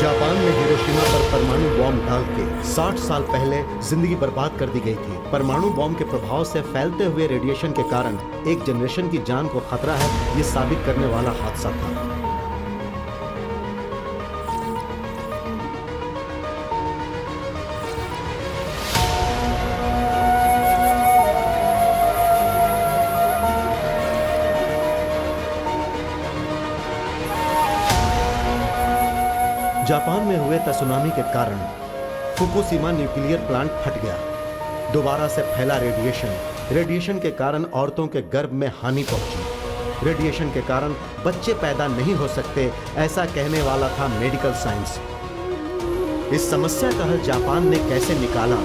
Japan में Hiroshima पर परमाणु बॉम्ब डाल के 60 साल पहले जिंदगी बर्बाद कर दी गई थी। परमाणु बॉम्ब के प्रभाव से फैलते हुए रेडिएशन के कारण एक जनरेशन की जान को खतरा है, ये साबित करने वाला हादसा था। जापान में हुए त्सुनामी के कारण फुकुशिमा न्यूक्लियर प्लांट फट गया। दोबारा से फैला रेडिएशन के कारण औरतों के गर्भ में हानि पहुंची। रेडिएशन के कारण बच्चे पैदा नहीं हो सकते, ऐसा कहने वाला था मेडिकल साइंस। इस समस्या का हल जापान ने कैसे निकाला,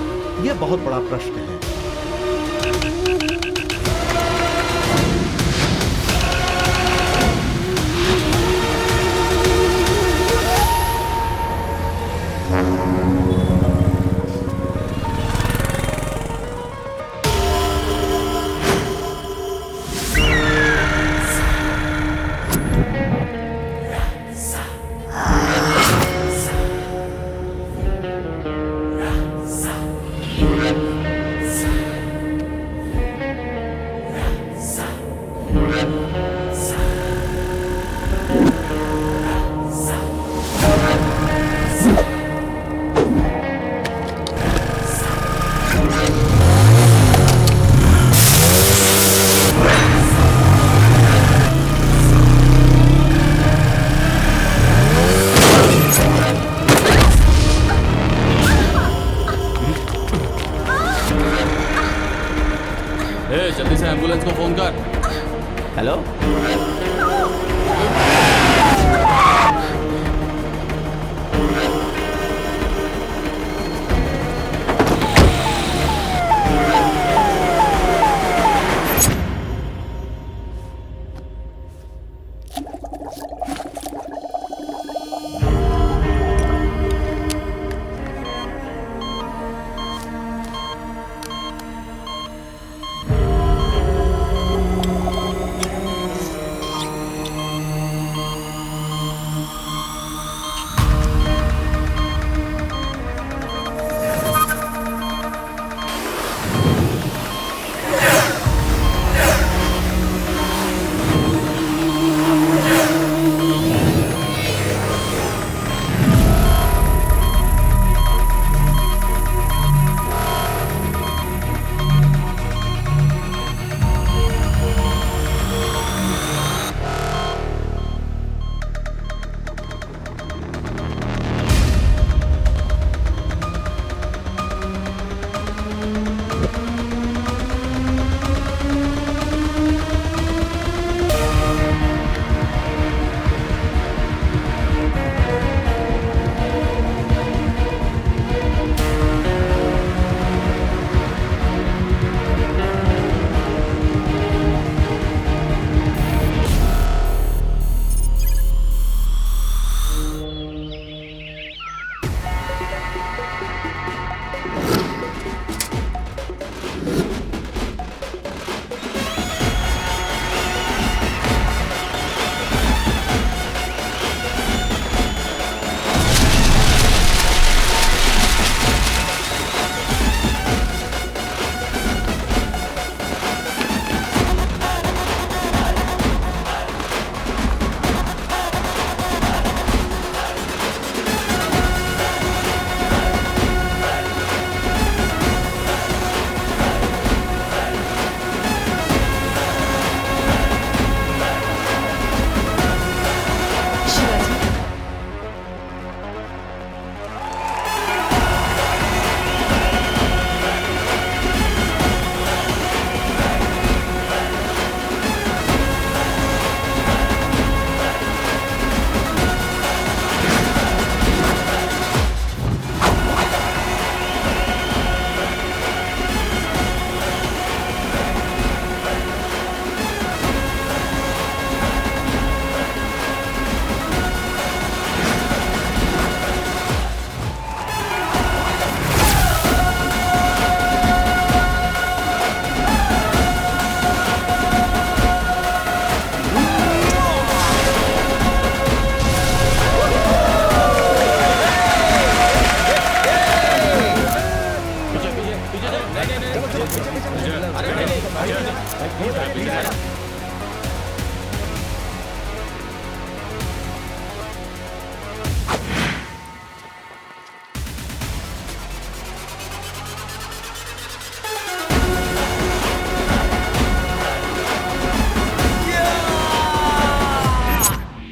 यह बहुत बड़ा प्रश्न है। जल्दी से एम्बुलेंस को फोन कर। हेलो,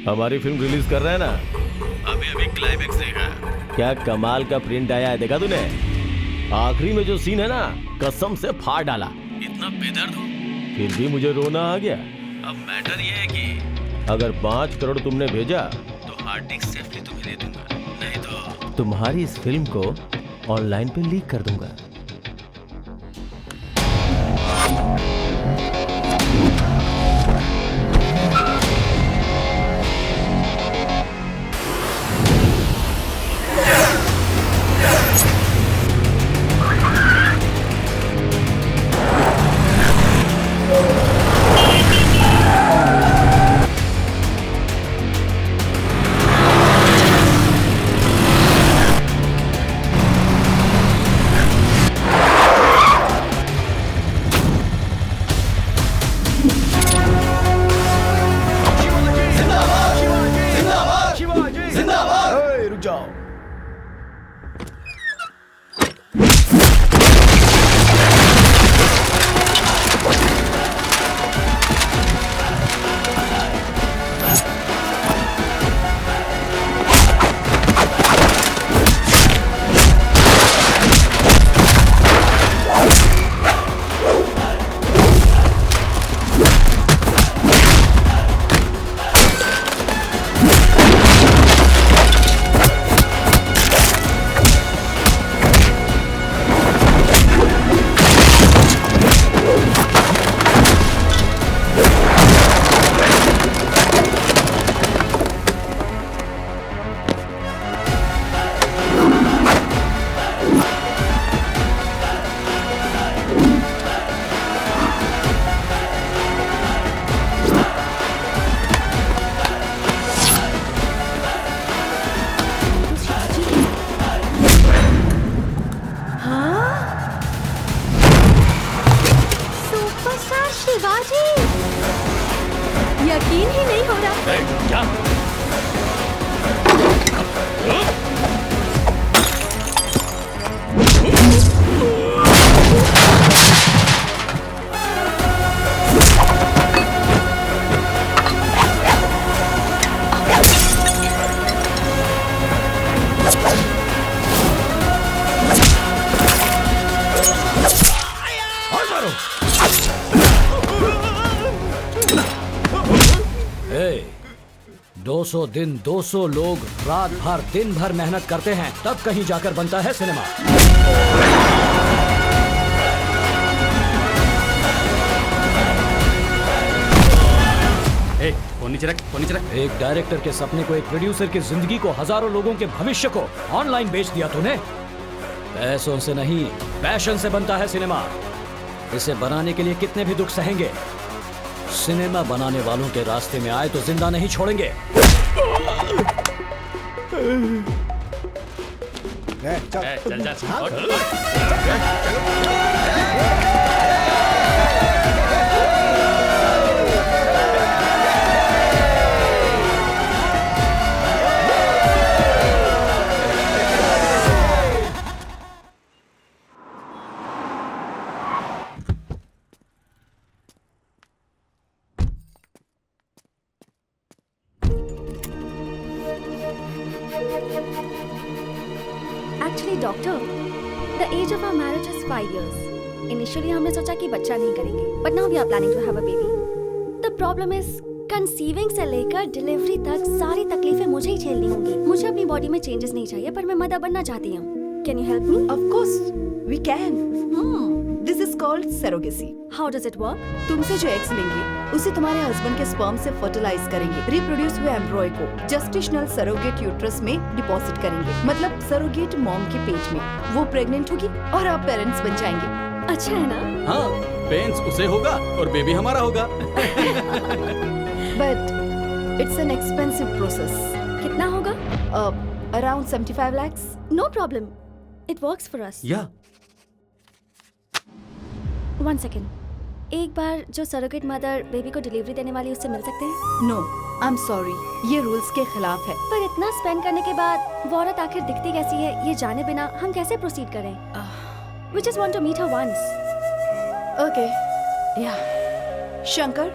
हमारी फिल्म रिलीज कर रहा है ना, अभी अभी क्लाइमेक्स देखा। क्या कमाल का प्रिंट आया है, देखा तूने? आखिरी में जो सीन है ना, कसम से फाड़ डाला। इतना बेदर्द हूँ फिर भी मुझे रोना आ गया। अब मैटर ये है कि अगर 5 करोड़ तुमने भेजा तो हार्ड डिस्क सेफली तुम्हें दे दूंगा, नहीं तो तुम्हारी इस फिल्म को ऑनलाइन पे लीक कर दूंगा। यकीन ही नहीं हो रहा। ए, 200 दिन 200 लोग रात भर दिन भर मेहनत करते हैं, तब कहीं जाकर बनता है सिनेमा। फोन नीचे रख, फोन नीचे रख। एक डायरेक्टर के सपने को, एक प्रोड्यूसर की जिंदगी को, हजारों लोगों के भविष्य को ऑनलाइन बेच दिया तूने। पैसों से नहीं, पैशन से बनता है सिनेमा। इसे बनाने के लिए कितने भी दुख सहेंगे। सिनेमा बनाने वालों के रास्ते में आए तो जिंदा नहीं छोड़ेंगे। चल जा। Actually, doctor, the age of our marriage is 5 years. Initially, हमने सोचा कि बच्चा नहीं करेंगे, but now we are planning to have a baby. The problem is, conceiving से लेकर डिलीवरी तक सारी तकलीफें मुझे ही झेलनी होंगी। मुझे अपनी बॉडी में चेंजेस नहीं चाहिए, पर मैं मदर बनना चाहती हूँ। Can you help me? Of course, we can. This is called surrogacy. How does it work? तुमसे जो एग्स लेंगे, उसे तुम्हारे हस्बैंड के स्पर्म से फर्टिलाइज करेंगे। रिप्रोड्यूस हुए एम्ब्रॉय को जेस्टेशनल सरोगेट यूट्रस में डिपॉजिट करेंगे, मतलब सरोगेट मॉम के पेट में। वो प्रेग्नेंट होगी और आप पेरेंट्स बन जाएंगे। अच्छा है ना? हाँ, पेंस उसे होगा और बेबी हमारा होगा। But it's an expensive process. कितना होगा? Around 75 lakhs. No problem. It works for us. या 1 second. एक बार जो सरोगेट मदर बेबी को डिलीवरी देने वाली उससे मिल सकते हैं? No, I'm sorry. ये रूल्स के खिलाफ है। पर इतना स्पेंड करने के बाद वो औरत आखिर दिखती कैसी है, ये जाने बिना हम कैसे प्रोसीड करें? We just want to meet her once. Okay. Yeah. Shankar,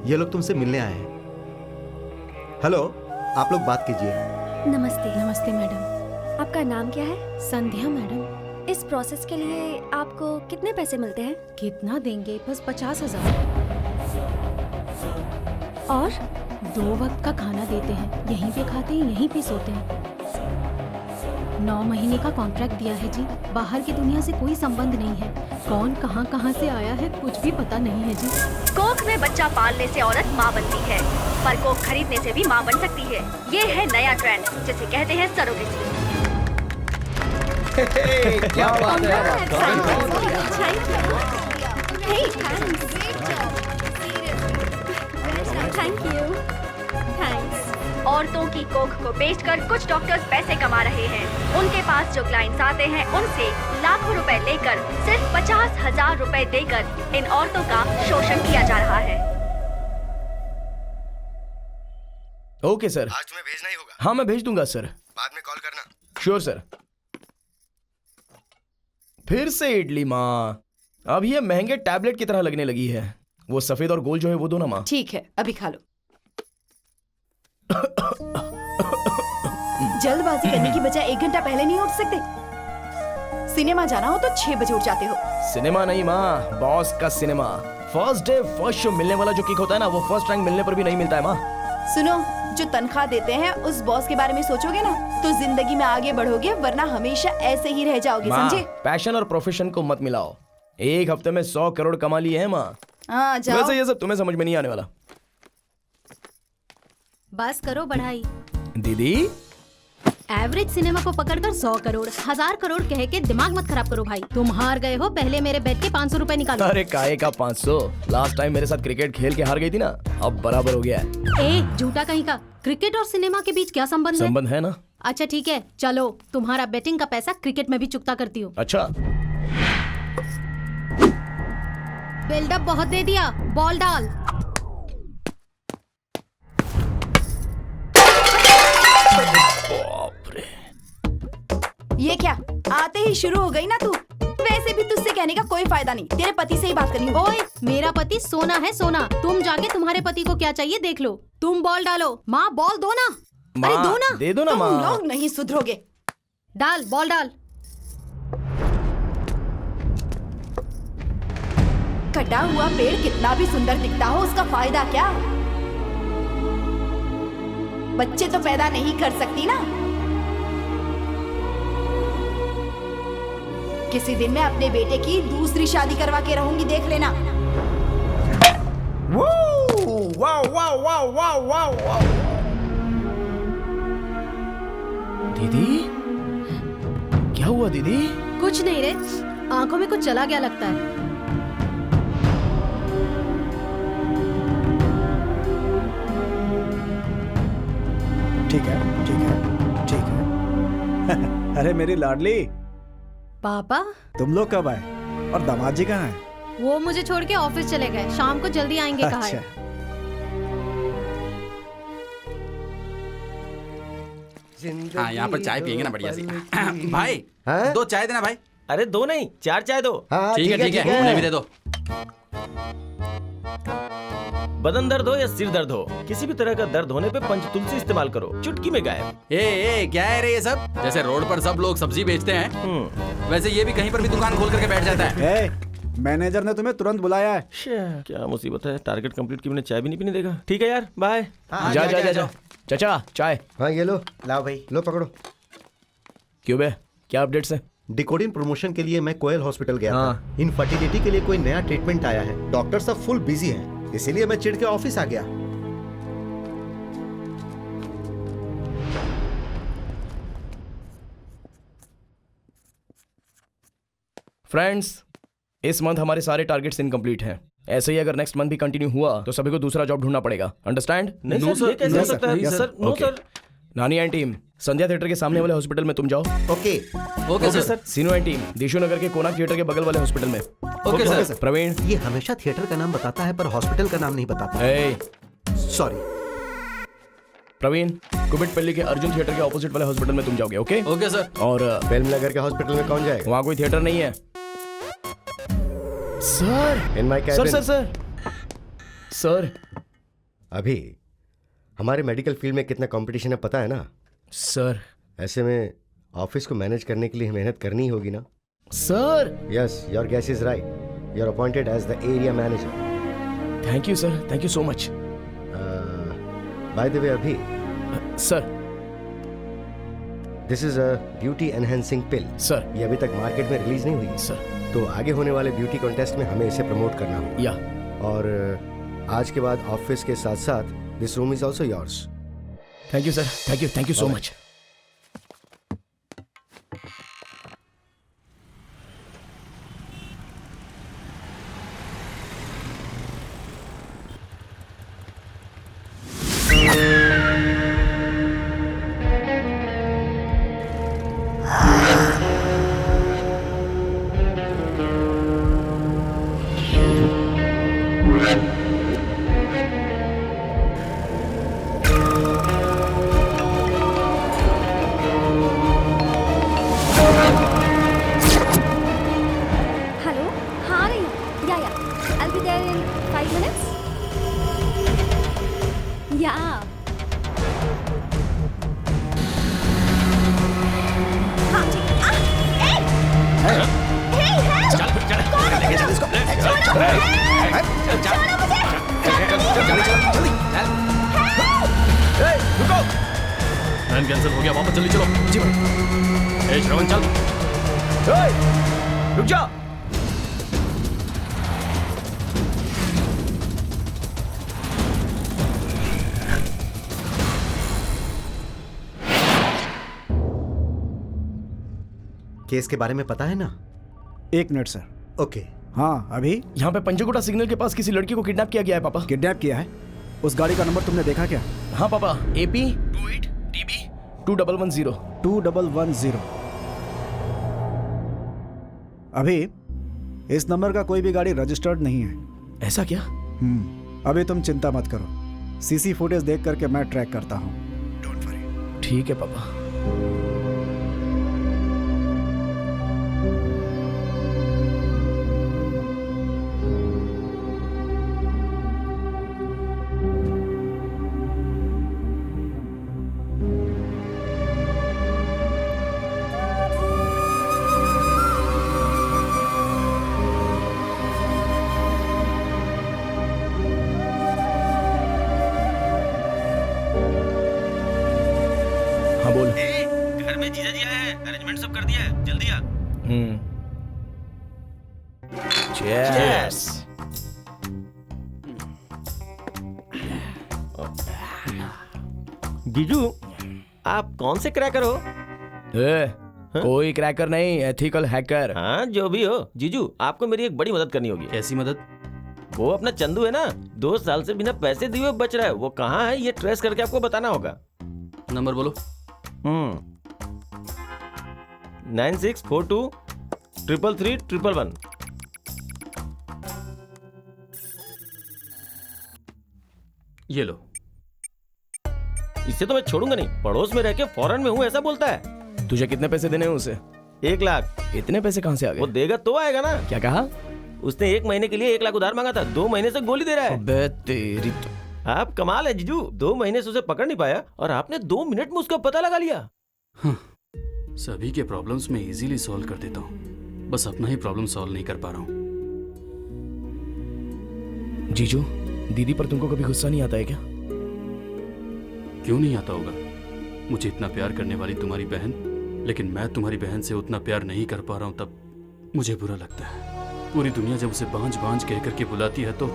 ये लोग तुमसे मिलने आए हैं। हेलो, आप लोग बात कीजिए। नमस्ते। नमस्ते मैडम। आपका नाम क्या है? संध्या मैडम। इस प्रोसेस के लिए आपको कितने पैसे मिलते हैं? कितना देंगे? बस 50,000। और 2 वक्त का खाना देते हैं, यहीं पे खाते हैं, यहीं पे सोते हैं। 9 महीने का कॉन्ट्रैक्ट दिया है जी। बाहर की दुनिया से कोई संबंध नहीं है। कौन कहाँ से आया है कुछ भी पता नहीं है जी। कोख में बच्चा पालने से औरत माँ बनती है, पर कोख खरीदने से भी माँ बन सकती है। ये है नया ट्रेंड जिसे कहते हैं सरोगेसी। क्या बात है। Thank you. थैंक्स। औरतों की कोख को बेचकर कुछ डॉक्टर्स पैसे कमा रहे हैं। उनके पास जो क्लाइंट्स आते हैं उनसे लाखों रुपए लेकर सिर्फ 50,000 रुपए देकर इन औरतों का शोषण किया जा रहा है। Okay sir. आज तुम्हें भेजना ही होगा। हाँ मैं भेज दूंगा सर। बाद में कॉल करना। Sure sir. फिर से इडली माँ, अब ये महंगे टैबलेट की तरह लगने लगी है। वो सफेद और गोल जो है वो दो ना माँ। ठीक है, अभी खा लो। जल्दबाजी करने की बजाय 1 घंटा पहले नहीं उठ सकते? सिनेमा जाना हो तो 6 बजे उठ जाते हो। सिनेमा नहीं माँ, बॉस का cinema. First day first show मिलने वाला जो किक होता है ना, वो फर्स्ट रैंक मिलने पर भी नहीं मिलता है माँ। सुनो, जो तनख्वाह देते हैं उस बॉस के बारे में सोचोगे ना तो जिंदगी में आगे बढ़ोगे, वरना हमेशा ऐसे ही रह जाओगे, माँ, समझे? पैशन और प्रोफेशन को मत मिलाओ। 1 हफ्ते में 100 करोड़ कमा लिए हैं माँ। हाँ जाओ। वैसे ये सब तुम्हें समझ में नहीं आने वाला। बस करो बढ़ाई। दीदी एवरेज सिनेमा को पकड़कर 100 करोड़ 1000 करोड़ कह के दिमाग मत खराब करो भाई। तुम हार गए हो, पहले मेरे बेट के 500 रुपए निकालो। अरे काहे का 500? लास्ट टाइम मेरे साथ क्रिकेट खेल के हार गई थी ना, अब बराबर हो गया है। ए झूठा कहीं का। क्रिकेट और सिनेमा के बीच क्या संबंध है? संबंध है ना। अच्छा ठीक है, चलो तुम्हारा बेटिंग का पैसा क्रिकेट में भी चुकता करती हूँ। अच्छा बिल्डअप बहुत दे दिया, बॉल डाल। ये क्या, आते ही शुरू हो गई ना तू? वैसे भी तुझसे कहने का कोई फायदा नहीं, तेरे पति से ही बात करनी होगी। ओए, मेरा पति सोना है सोना। तुम जाके तुम्हारे पति को क्या चाहिए देख लो। तुम बॉल डालो। माँ बॉल दो ना। अरे दो ना। दे दो ना तुम माँ। लोग नहीं सुधरोगे। डाल बॉल डाल। कटा हुआ पेड़ कितना भी सुंदर दिखता हो, उसका फायदा क्या? बच्चे तो पैदा नहीं कर सकती ना। किसी दिन मैं अपने बेटे की दूसरी शादी करवा के रहूंगी, देख लेना। Wow wow wow wow wow wow. दीदी क्या हुआ दीदी? कुछ नहीं रे, आंखों में कुछ चला गया लगता है। ठीक है ठीक है ठीक है। अरे मेरी लाडली, पापा तुम लोग कब आए? और दामाद जी कहाँ हैं? वो मुझे छोड़ के ऑफिस चले गए, शाम को जल्दी आएंगे कहा है। हाँ यहाँ पर चाय पियेंगे ना बढ़िया सी। भाई हाँ? 2 चाय देना भाई। अरे 2 नहीं 4 चाय दो। हाँ, ठीक है उन्हें भी दे दो। बदन दर्द हो या सिर दर्द हो, किसी भी तरह का दर्द होने पे पंचतुलसी इस्तेमाल करो, चुटकी में गायब। ए क्या है रे ये सब? जैसे रोड पर सब लोग सब्जी बेचते हैं, वैसे ये भी कहीं पर भी दुकान खोल करके बैठ जाता है। मैनेजर ने तुम्हें तुरंत बुलाया है। क्या मुसीबत है, टारगेट कंप्लीट की मैंने चाय भी नहीं पीने देगा। ठीक है यार, बाय। जा जा जा जा। चाचा चाय। हाँ ये लो, लाओ भाई, लो पकड़ो। क्यों बे, क्या अपडेट्स है? डिकोडिन प्रमोशन के लिए मैं कोयल हॉस्पिटल गया हाँ। था। इनफर्टिलिटी के लिए कोई नया ट्रीटमेंट आया है। डॉक्टर सब फुल बिजी हैं, इसीलिए मैं चिढ़ के ऑफिस आ गया। फ्रेंड्स, इस मंथ हमारे सारे टारगेट्स इनकम्प्लीट हैं। ऐसे ही अगर नेक्स्ट मंथ भी कंटिन्यू हुआ तो सभी को दूसरा जॉब ढूंढना पड़ेगा। अंडरस्टैंड? नहीं सर, ये कैसे हो सकता है? Yes, sir. Sir no Okay. Sir. Nani and team, Sandhya theatre के सामने वाले हॉस्पिटल में तुम जाओ। Okay okay sir. Seeno and team, Dishu Nagar के कोना थिएटर के बगल वाले हॉस्पिटल में। Okay sir. प्रवीण, ये हमेशा थिएटर का नाम बताता है पर हॉस्पिटल का नाम नहीं बताता। ए सॉरी। प्रवीण, कुबिटपल्ली के अर्जुन थिएटर के ऑपोजिट वाले हॉस्पिटल में तुम जाओगे। Okay okay sir. और फिल्म नगर के हॉस्पिटल में कौन जाएगा? वहाँ कोई थिएटर नहीं है। Sir in my sir cabin. Sir sir sir अभी हमारे मेडिकल फील्ड में कितना कंपटीशन है पता है ना। सर। ऐसे में ऑफिस को मैनेज करने के लिए मेहनत करनी ही होगी ना। Sir. Yes, your guess is right. You are appointed as the area manager. Thank you sir, thank you so much. By the way अभी sir, this is a beauty enhancing pill. Sir, ये अभी तक market में release नहीं हुई है sir. तो आगे होने वाले ब्यूटी कॉन्टेस्ट में हमें इसे प्रमोट करना होगा। या और आज के बाद ऑफिस के साथ साथ this room is also yours. Thank you sir, thank you so much. Hello, हाँ रही हूँ। या I'll be there in 5 minutes. या हाँ ठीक। प्लान कैंसिल हो गया, वापस जल्दी चलो। जी भाई। श्रवण चल। रुक जा। केस के बारे में पता है ना? 1 मिनट सर। ओके। हाँ अभी यहाँ पे पंजगुड़ा सिग्नल के पास किसी लड़की को किडनैप किया गया है पापा। किडनैप किया है? उस गाड़ी का नंबर तुमने देखा क्या? हाँ पापा, AP 28 TB 2110। 2110। अभी इस नंबर का कोई भी गाड़ी रजिस्टर्ड नहीं है। ऐसा क्या? अभी तुम चिंता मत करो, सीसी फुटेज देख करके मैं ट्रैक करता हूँ। Don't worry. ठीक है पापा। हाँ बोल। घर में जीजा जी आया है, अरेंजमेंट सब कर दिया है, जल्दी आ। Cheers। जीजू, आप कौन से क्रैकर हो? कोई क्रैकर नहीं, एथिकल हैकर। हाँ जो भी हो। जीजू, आपको मेरी एक बड़ी मदद करनी होगी। कैसी मदद? वो अपना चंदू है ना, 2 साल से बिना पैसे दिए हुए बच रहा है। वो कहाँ है ये ट्रेस करके आपको बताना होगा। नंबर बोलो। 9642 333 111। ये लो। इससे तो मैं छोड़ूंगा नहीं। पड़ोस में रह के फॉरेन में हूँ ऐसा बोलता है। तुझे कितने पैसे देने हैं उसे? 1 लाख। इतने पैसे कहाँ से आ वो गए? देगा तो आएगा ना। क्या कहा? उसने 1 महीने के लिए 1 लाख उधार मांगा था, 2 महीने से गोली दे रहा है। अबे तेरी तो। आप कमाल है जीजू, 2 महीने से उसे पकड़ नहीं पाया और आपने 2 मिनट में उसका पता लगा लिया। सभी के प्रॉब्लम्स में इजीली सॉल्व कर देता हूँ, बस अपना ही प्रॉब्लम सॉल्व नहीं कर पा रहा हूँ। जीजू, दीदी पर तुमको कभी गुस्सा नहीं आता है क्या? क्यों नहीं आता होगा? मुझे इतना प्यार करने वाली तुम्हारी बहन, लेकिन मैं तुम्हारी बहन से उतना प्यार नहीं कर पा रहा हूँ, तब मुझे बुरा लगता है। पूरी दुनिया जब उसे बांझ बांझ कह करके बुलाती है तो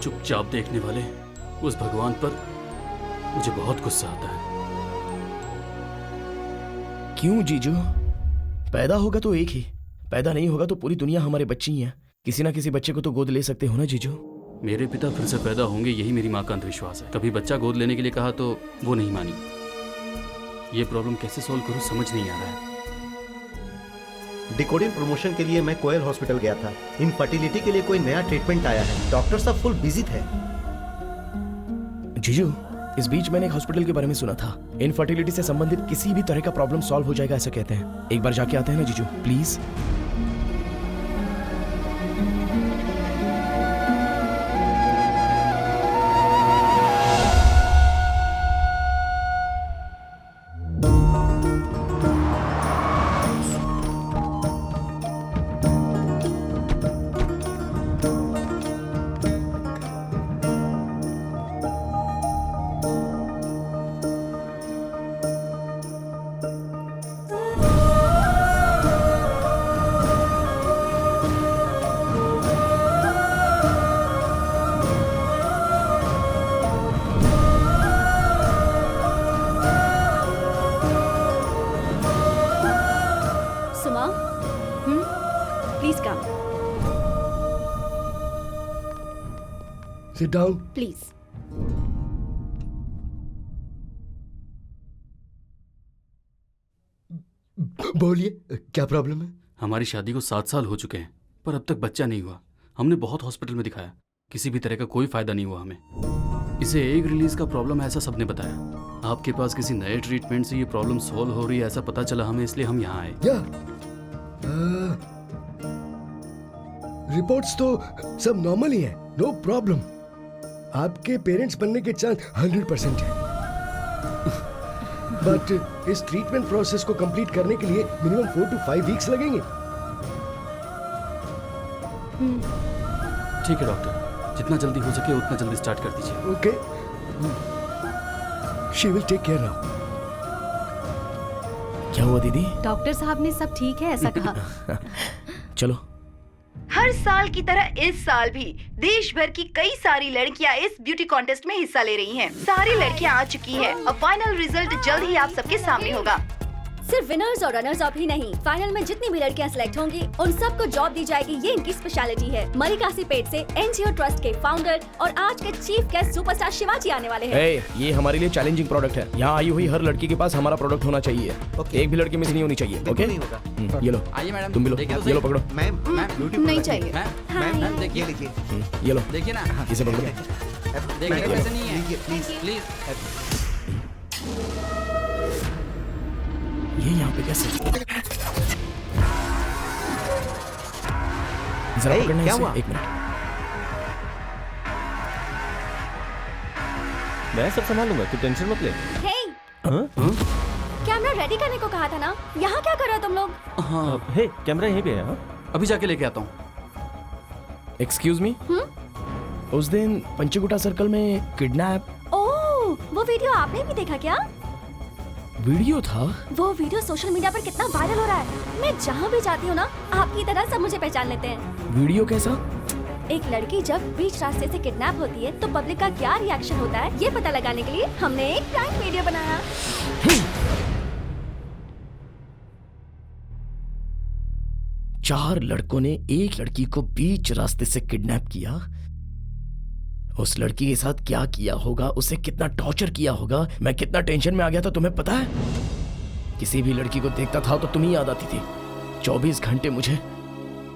चुपचाप देखने वाले उस भगवान पर मुझे बहुत गुस्सा आता है। क्यों जीजू? पैदा होगा तो एक ही, पैदा नहीं होगा तो पूरी दुनिया हमारे बच्चे ही हैं। किसी ना किसी बच्चे को तो गोद ले सकते हो ना जीजू? मेरे पिता फिर से पैदा होंगे, यही मेरी माँ का अंधविश्वास है। कभी बच्चा गोद लेने के लिए कहा तो वो नहीं मानी। ये प्रॉब्लम कैसे सॉल्व करूं समझ नहीं आ रहा है। डिकोडिन प्रमोशन के लिए मैं कोयल हॉस्पिटल गया था। इनफर्टिलिटी के लिए कोई नया ट्रीटमेंट आया है। डॉक्टर साहब फुल बिजी थे। जीजू, इस बीच मैंने एक हॉस्पिटल के बारे में सुना था। इनफर्टिलिटी से संबंधित किसी भी तरह का प्रॉब्लम सॉल्व हो जाएगा ऐसा कहते हैं। एक बार जाके आते हैं ना जीजू, प्लीज। Sit down. प्लीज। बोलिए, क्या प्रॉब्लम है? हमारी शादी को 7 साल हो चुके हैं पर अब तक बच्चा नहीं हुआ। हमने बहुत हॉस्पिटल में दिखाया, किसी भी तरह का कोई फायदा नहीं हुआ हमें। इसे एग रिलीज का प्रॉब्लम है ऐसा सबने बताया। आपके पास किसी नए ट्रीटमेंट से ये प्रॉब्लम सॉल्व हो रही है ऐसा पता चला हमें, इसलिए हम यहाँ आए। रिपोर्ट्स तो सब नॉर्मल ही है, नो प्रॉब्लम। आपके पेरेंट्स बनने के चांस 100% है। बट इस ट्रीटमेंट प्रोसेस को कंप्लीट करने के लिए मिनिमम 4 to 5 वीक्स लगेंगे। ठीक है डॉक्टर, जितना जल्दी हो सके उतना जल्दी स्टार्ट कर दीजिए। Okay, she will take care now. क्या हुआ दीदी? डॉक्टर साहब ने सब ठीक है ऐसा कहा। चलो। हर साल की तरह इस साल भी देश भर की कई सारी लड़कियां इस ब्यूटी कॉन्टेस्ट में हिस्सा ले रही हैं। सारी लड़कियां आ चुकी हैं और फाइनल रिजल्ट जल्द ही आप सबके सामने होगा। सिर्फ विनर्स और रनर्स अप ही नहीं, फाइनल में जितनी भी लड़कियां सिलेक्ट होंगी उन सबको जॉब दी जाएगी। ये इनकी स्पेशलिटी है। मरिकासीपेट से एनजीओ ट्रस्ट के फाउंडर और आज के चीफ गेस्ट सुपरस्टार शिवाजी आने वाले हैं। ये हमारे लिए चैलेंजिंग प्रोडक्ट है। यहाँ आई हुई हर लड़की के पास हमारा प्रोडक्ट होना चाहिए। एक भी लड़की मिस नहीं होनी चाहिए। ओके, ये लो। आइए मैडम, तुम भी लो। ये लो, पकड़ो। मैम नहीं चाहिए। मैम देखिए, ये लो, देखिए ना, इसे पकड़ो। देखिए कैसे नहीं है, प्लीज। ये यहाँ पे कैसे? जरा पकड़ना क्या इसे, हुआ? 1 मिनट। मैं सब संभाल लूंगा, तू टेंशन मत ले। हे, हाँ? कैमरा रेडी करने को कहा था ना, यहाँ क्या कर रहे हो तुम लोग? हाँ, हे, कैमरा यहीं पे है। हाँ? अभी जाके लेके आता हूँ। एक्सक्यूज मी, उस दिन पंचकुटा सर्कल में किडनैप। ओह, वो वीडियो आपने भी देखा क्या? वीडियो था? वो वीडियो सोशल मीडिया पर कितना वायरल हो रहा है। मैं जहाँ भी जाती हूँ ना, आपकी तरह सब मुझे पहचान लेते हैं। वीडियो कैसा? एक लड़की जब बीच रास्ते से किडनैप होती है तो पब्लिक का क्या रिएक्शन होता है ये पता लगाने के लिए हमने एक प्रैंक वीडियो बनाया। 4 लड़कों ने एक लड़की को बीच रास्ते से किडनैप किया। उस लड़की के साथ क्या किया होगा, उसे कितना टॉर्चर किया होगा, मैं कितना टेंशन में आ गया था तुम्हें पता है? किसी भी लड़की को देखता था तो तुम ही याद आती थी। 24 घंटे मुझे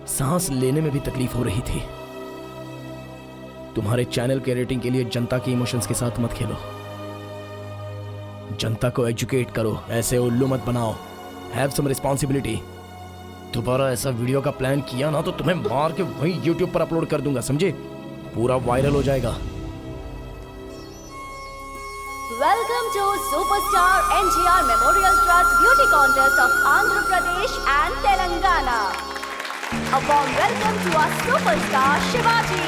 सांस लेने में भी तकलीफ हो रही थी। तुम्हारे चैनल के रेटिंग के लिए जनता के इमोशंस के साथ मत खेलो। जनता को एजुकेट करो, ऐसे उल्लू मत बनाओ। Have some responsibility. दोबारा ऐसा वीडियो का प्लान किया ना तो तुम्हें मार के वही यूट्यूब पर अपलोड कर दूंगा, समझे? पूरा वायरल हो जाएगा। Welcome to superstar NTR memorial trust beauty contest of Andhra Pradesh and Telangana. A warm welcome to our superstar Shivaji.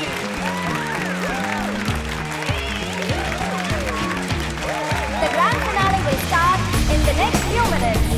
The grand finale will start in the next few minutes.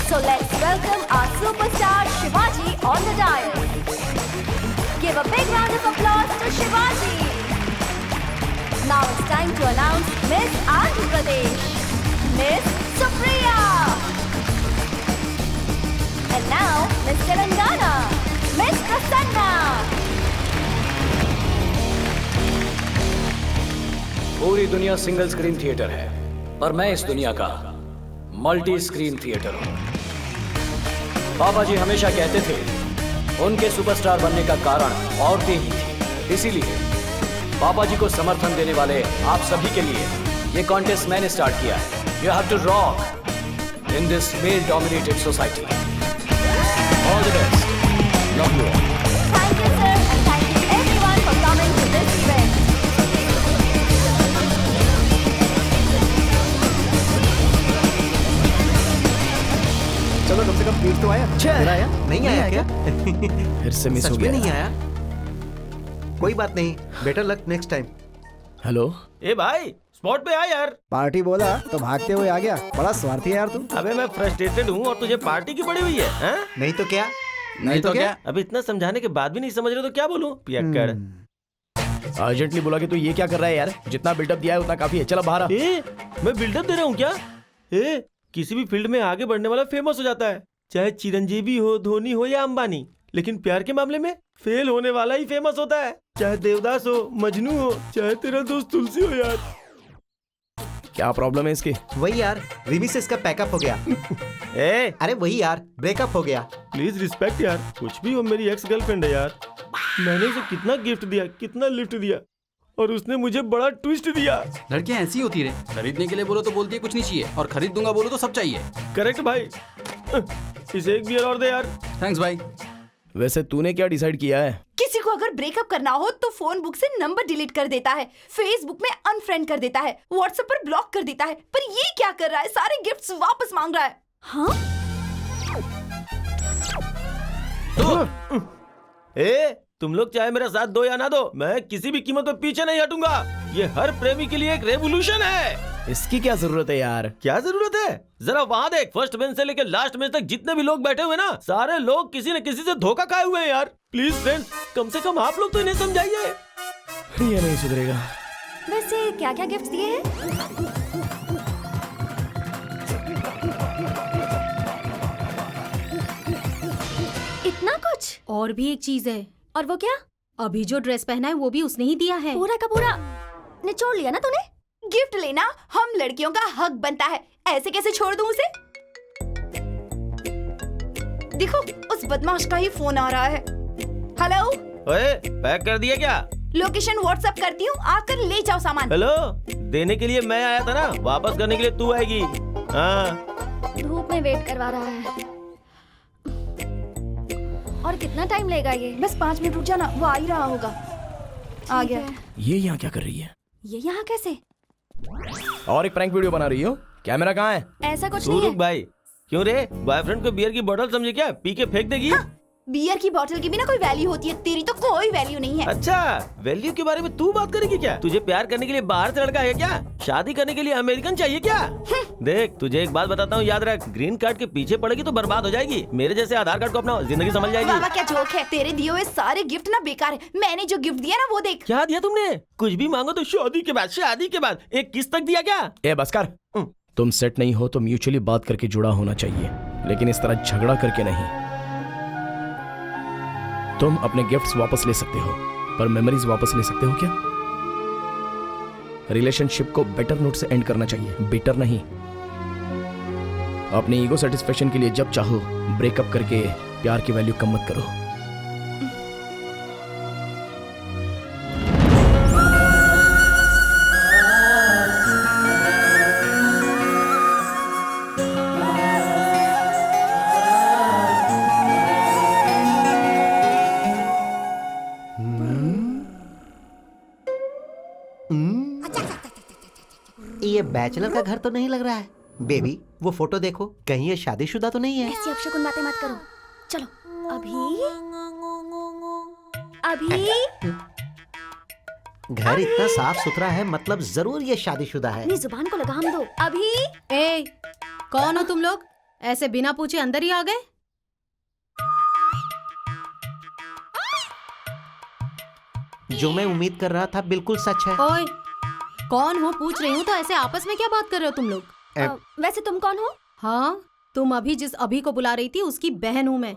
So let's welcome our superstar Shivaji on the dais. Give a big round of applause to Shivaji. Now it's time to announce Miss Andhra Pradesh, Miss Supriya. And now Miss Telangana, Miss Prasanna. पूरी दुनिया single screen theatre है, पर मैं इस दुनिया का multi screen theatre हूं। बाबा जी हमेशा कहते थे उनके सुपरस्टार बनने का कारण औरतें ही थी। इसीलिए बाबा जी को समर्थन देने वाले आप सभी के लिए ये कॉन्टेस्ट मैंने स्टार्ट किया है। You have to rock in this male dominated society. All the best, love you. Thank you, sir, and thank you everyone for coming to this event. चलो कम से कम पीट तो आया। अच्छा आया नहीं आया क्या? फिर से मिस सच हो में गया। नहीं आया। कोई बात नहीं, better luck next time. Hello. ए भाई स्पॉट पे आ यार। पार्टी बोला तो भागते हुए आ गया, बड़ा स्वार्थी है यार तू। अबे मैं फ्रस्ट्रेटेड हूँ और तुझे पार्टी की पड़ी हुई है, हैं? नहीं तो क्या? नहीं तो क्या? अब इतना समझाने के बाद भी नहीं समझ रहे तो क्या बोलूं? पियक्कड़। अर्जेंटली बोला कि तू ये क्या कर रहा है यार? जितना बिल्डअप दिया है उतना काफी है, चला बाहर आ। मैं बिल्डअप दे रहा हूँ क्या? किसी भी फील्ड में आगे बढ़ने वाला फेमस हो जाता है, चाहे चिरंजीवी हो, धोनी हो या अंबानी। लेकिन प्यार के मामले में फेल होने वाला ही फेमस होता है, चाहे देवदास हो, मजनू हो, चाहे तेरा दोस्त तुलसी हो यार। क्या प्रॉब्लम है इसकी? वही यार, रिमी से इसका पैकअप हो गया। अरे वही यार, ब्रेकअप हो गया। प्लीज रिस्पेक्ट यार, कुछ भी हो मेरी एक्स गर्लफ्रेंड है यार। मैंने उसे कितना गिफ्ट दिया, कितना लिफ्ट दिया, और उसने मुझे बड़ा ट्विस्ट दिया। लड़कियां ऐसी होती रहे, खरीदने के लिए बोलो तो बोलती है कुछ नहीं चाहिए, और खरीद दूंगा बोलो तो सब चाहिए। करेक्ट भाई। इसे एक बियर और दे यार। थैंक्स भाई। वैसे तूने क्या डिसाइड किया है? किसी को अगर ब्रेकअप करना हो तो फोन बुक से नंबर डिलीट कर देता है, फेसबुक में अनफ्रेंड कर देता है, व्हाट्सएप पर ब्लॉक कर देता है। पर ये क्या कर रहा है? सारे गिफ्ट्स वापस मांग रहा है। हाँ? तुम लोग चाहे मेरा साथ दो या ना दो, मैं किसी भी कीमत पे पीछे नहीं हटूंगा। ये हर प्रेमी के लिए एक रेवोल्यूशन है। इसकी क्या जरूरत है यार? क्या जरूरत है? जरा वहाँ देख, फर्स्ट बेंच से लेकर लास्ट बेंच तक जितने भी लोग बैठे हुए ना, सारे लोग किसी न किसी से धोखा खाए हुए हैं यार। प्लीज फ्रेंड्स, कम से कम आप लोग तो इन्हें समझाइए। ये नहीं सुधरेगा। वैसे क्या क्या गिफ्ट दिए हैं? इतना कुछ? और भी एक चीज है। और वो क्या? अभी जो ड्रेस पहना है वो भी उसने ही दिया है। पूरा का पूरा निचोड़ लिया ना तूने? गिफ्ट लेना हम लड़कियों का हक बनता है, ऐसे कैसे छोड़ दूं उसे? देखो, उस बदमाश का ही फोन आ रहा है। हेलो। ओए, पैक कर दिया क्या? लोकेशन व्हाट्सएप करती हूँ, आकर ले जाओ सामान। हेलो, देने के लिए मैं आया था ना, वापस करने के लिए तू आएगी। हाँ। धूप में वेट करवा रहा है। और कितना टाइम लेगा ये? बस 5 मिनट रुक जाना, वो आ ही रहा होगा। आ गया। ये यहाँ क्या कर रही है? ये यहाँ कैसे? और एक प्रैंक वीडियो बना रही हो? कैमरा कहाँ है? ऐसा कुछ नहीं है। भाई, क्यों रे? बॉयफ्रेंड को बियर की बोतल समझे क्या? पी के फेंक देगी? हाँ, बियर की बोतल की भी ना कोई वैल्यू होती है, तेरी तो कोई वैल्यू नहीं है। अच्छा, वैल्यू के बारे में तू बात करेगी क्या? तुझे प्यार करने के लिए बाहर से लड़का है क्या? शादी करने के लिए अमेरिकन चाहिए क्या? देख, तुझे एक बात बताता हूँ, याद रख, ग्रीन कार्ड के पीछे पड़ेगी तो बर्बाद हो जाएगी। मेरे जैसे आधार कार्ड को अपना जिंदगी समझ जाएगी। बाबा क्या जोक है? तेरे दिए हुए सारे गिफ्ट ना बेकार है। मैंने जो गिफ्ट दिया ना वो देख। क्या दिया तुमने? कुछ भी मांगो तो शादी के बाद, शादी के बाद। एक किस तक दिया क्या? ए बस कर। तुम सेट नहीं हो तो म्यूचुअली बात करके जुड़ा होना चाहिए, लेकिन इस तरह झगड़ा करके नहीं। तुम अपने गिफ्ट्स वापस ले सकते हो, पर मेमोरीज वापस ले सकते हो क्या? रिलेशनशिप को बेटर नोट से एंड करना चाहिए, बेटर नहीं। अपनी ईगो सेटिस्फेक्शन के लिए जब चाहो ब्रेकअप करके प्यार की वैल्यू कम मत करो। ये बैचलर का घर तो नहीं लग रहा है। बेबी, वो फोटो देखो, कहीं ये शादीशुदा तो नहीं है? ऐसी अपशकुन बातें मत करो। चलो, अभी घर इतना साफ सुथरा है, मतलब जरूर ये शादीशुदा है। अपनी जुबान को लगाम दो। अभी। ए, कौन हो तुम लोग? ऐसे बिना पूछे अंदर ही आ गए? जो मैं उम्मीद कर रहा था बिल्कुल सच है। ओए, कौन हो पूछ रही हूँ तो ऐसे आपस में क्या बात कर रहे हो तुम लोग? वैसे तुम कौन हो? हाँ, तुम अभी जिस अभी को बुला रही थी उसकी बहन हूँ मैं।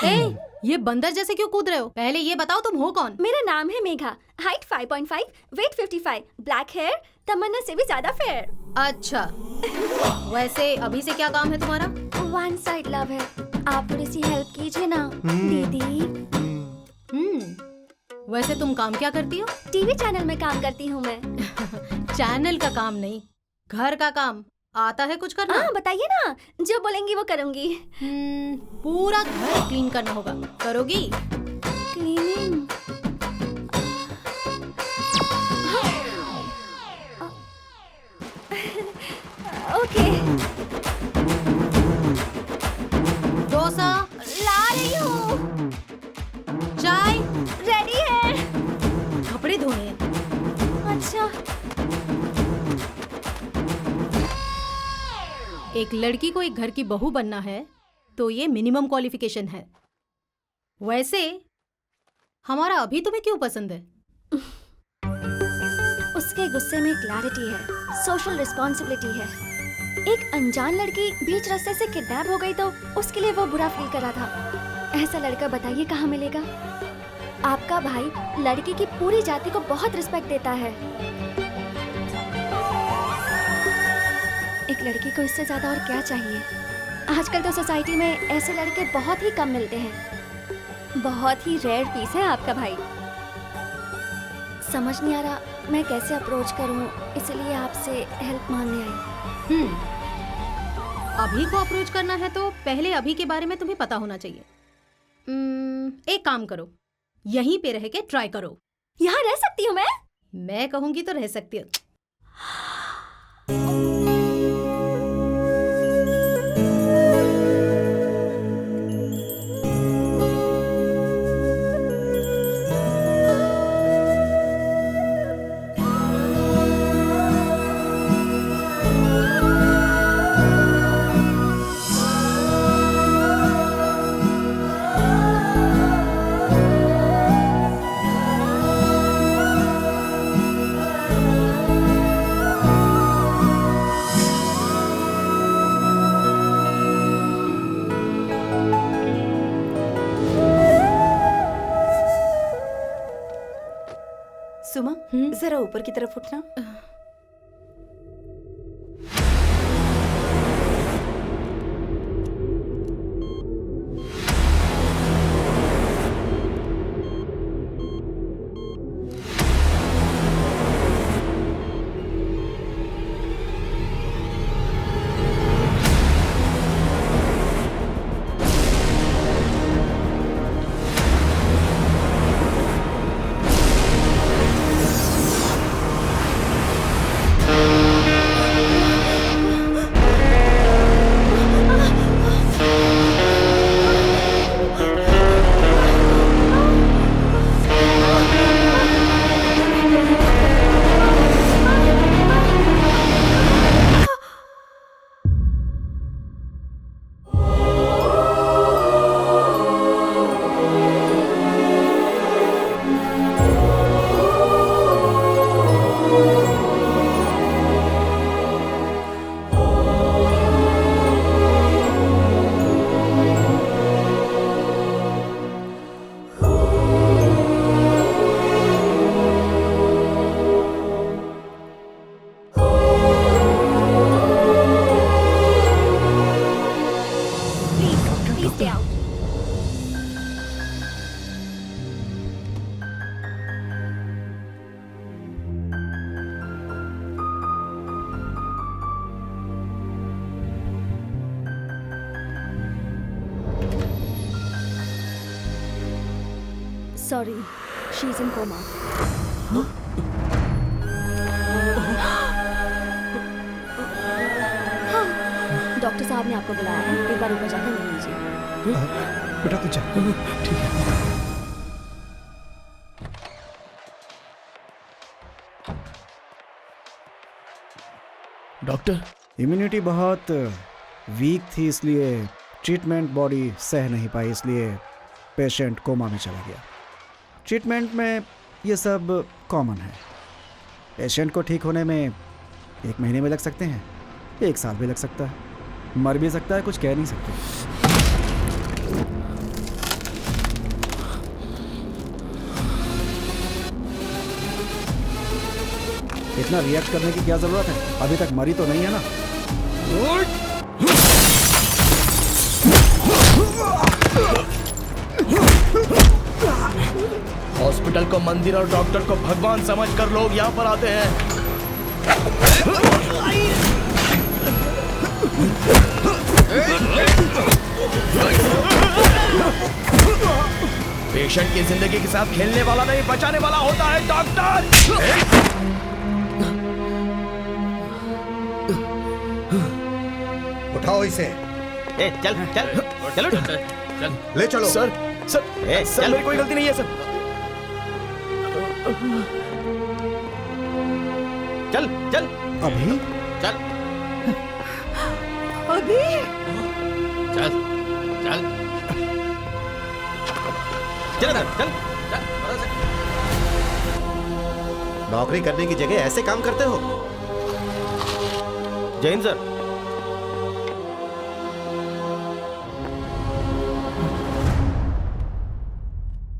ए, ये बंदर जैसे क्यों कूद रहे हो? पहले ये बताओ तुम हो कौन? मेरा नाम है Megha, height 5.5, weight 55, black hair, Tamanna से भी ज्यादा फेयर। अच्छा, वैसे अभी से क्या काम है तुम्हारा? वन साइड लव है, आप थोड़ी सी हेल्प कीजिए ना दीदी। वैसे तुम काम क्या करती हो? टीवी चैनल में काम करती हूँ मैं। चैनल का काम नहीं, घर का काम आता है कुछ करना? हाँ बताइए ना, जो बोलेंगी वो करूँगी। पूरा घर क्लीन करना होगा, करोगी? क्लीनिंग? ओके। एक लड़की को एक घर की बहू बनना है तो ये मिनिमम क्वालिफिकेशन है। वैसे हमारा अभी तुम्हें क्यों पसंद है? उसके गुस्से में क्लैरिटी है, सोशल रिस्पॉन्सिबिलिटी है। एक अनजान लड़की बीच रास्ते से किडनैप हो गई तो उसके लिए वो बुरा फील कर रहा था। ऐसा लड़का बताइए कहाँ मिलेगा? आपका भाई लड़की की पूरी जाति को बहुत रिस्पेक्ट देता है। एक लड़की को इससे ज्यादा और क्या चाहिए? आजकल तो सोसाइटी में ऐसे लड़के बहुत ही कम मिलते हैं। बहुत ही रेयर पीस है आपका भाई। समझ नहीं आ रहा मैं कैसे अप्रोच करूं, इसलिए आपसे हेल्प मांगने आई। अभी को अप्रोच करना है तो पहले अभी के बारे में तुम्हें पता होना चाहिए। एक काम करो, यहीं पे रह के ट्राई करो। यहाँ रह सकती हूँ मैं कहूंगी तो रह सकती हो। सुमा, जरा ऊपर की तरफ उठना। Sorry, she's in coma. Doctor साहब ने आपको बुलाया है, एक बार ऊपर जाकर मिल लीजिए। बेटा तू जा, ठीक है। डॉक्टर, इम्यूनिटी बहुत वीक थी, इसलिए ट्रीटमेंट बॉडी सह नहीं पाई, इसलिए पेशेंट कोमा में चला गया। ट्रीटमेंट में ये सब कॉमन है। पेशेंट को ठीक होने में 1 महीने में लग सकते हैं, 1 साल भी लग सकता है, मर भी सकता है, कुछ कह नहीं सकते। इतना रिएक्ट करने की क्या जरूरत है? अभी तक मरी तो नहीं है ना? हॉस्पिटल को मंदिर और डॉक्टर को भगवान समझकर लोग यहाँ पर आते हैं। पेशेंट की जिंदगी के साथ खेलने वाला नहीं, बचाने वाला होता है डॉक्टर। उठाओ इसे। चल चल चलो चल ले चलो। सर सर मेरी कोई गलती नहीं है सर। चल चल अभी चल। अभी चल चल चल चल नौकरी करने की जगह ऐसे काम करते हो? जैन सर,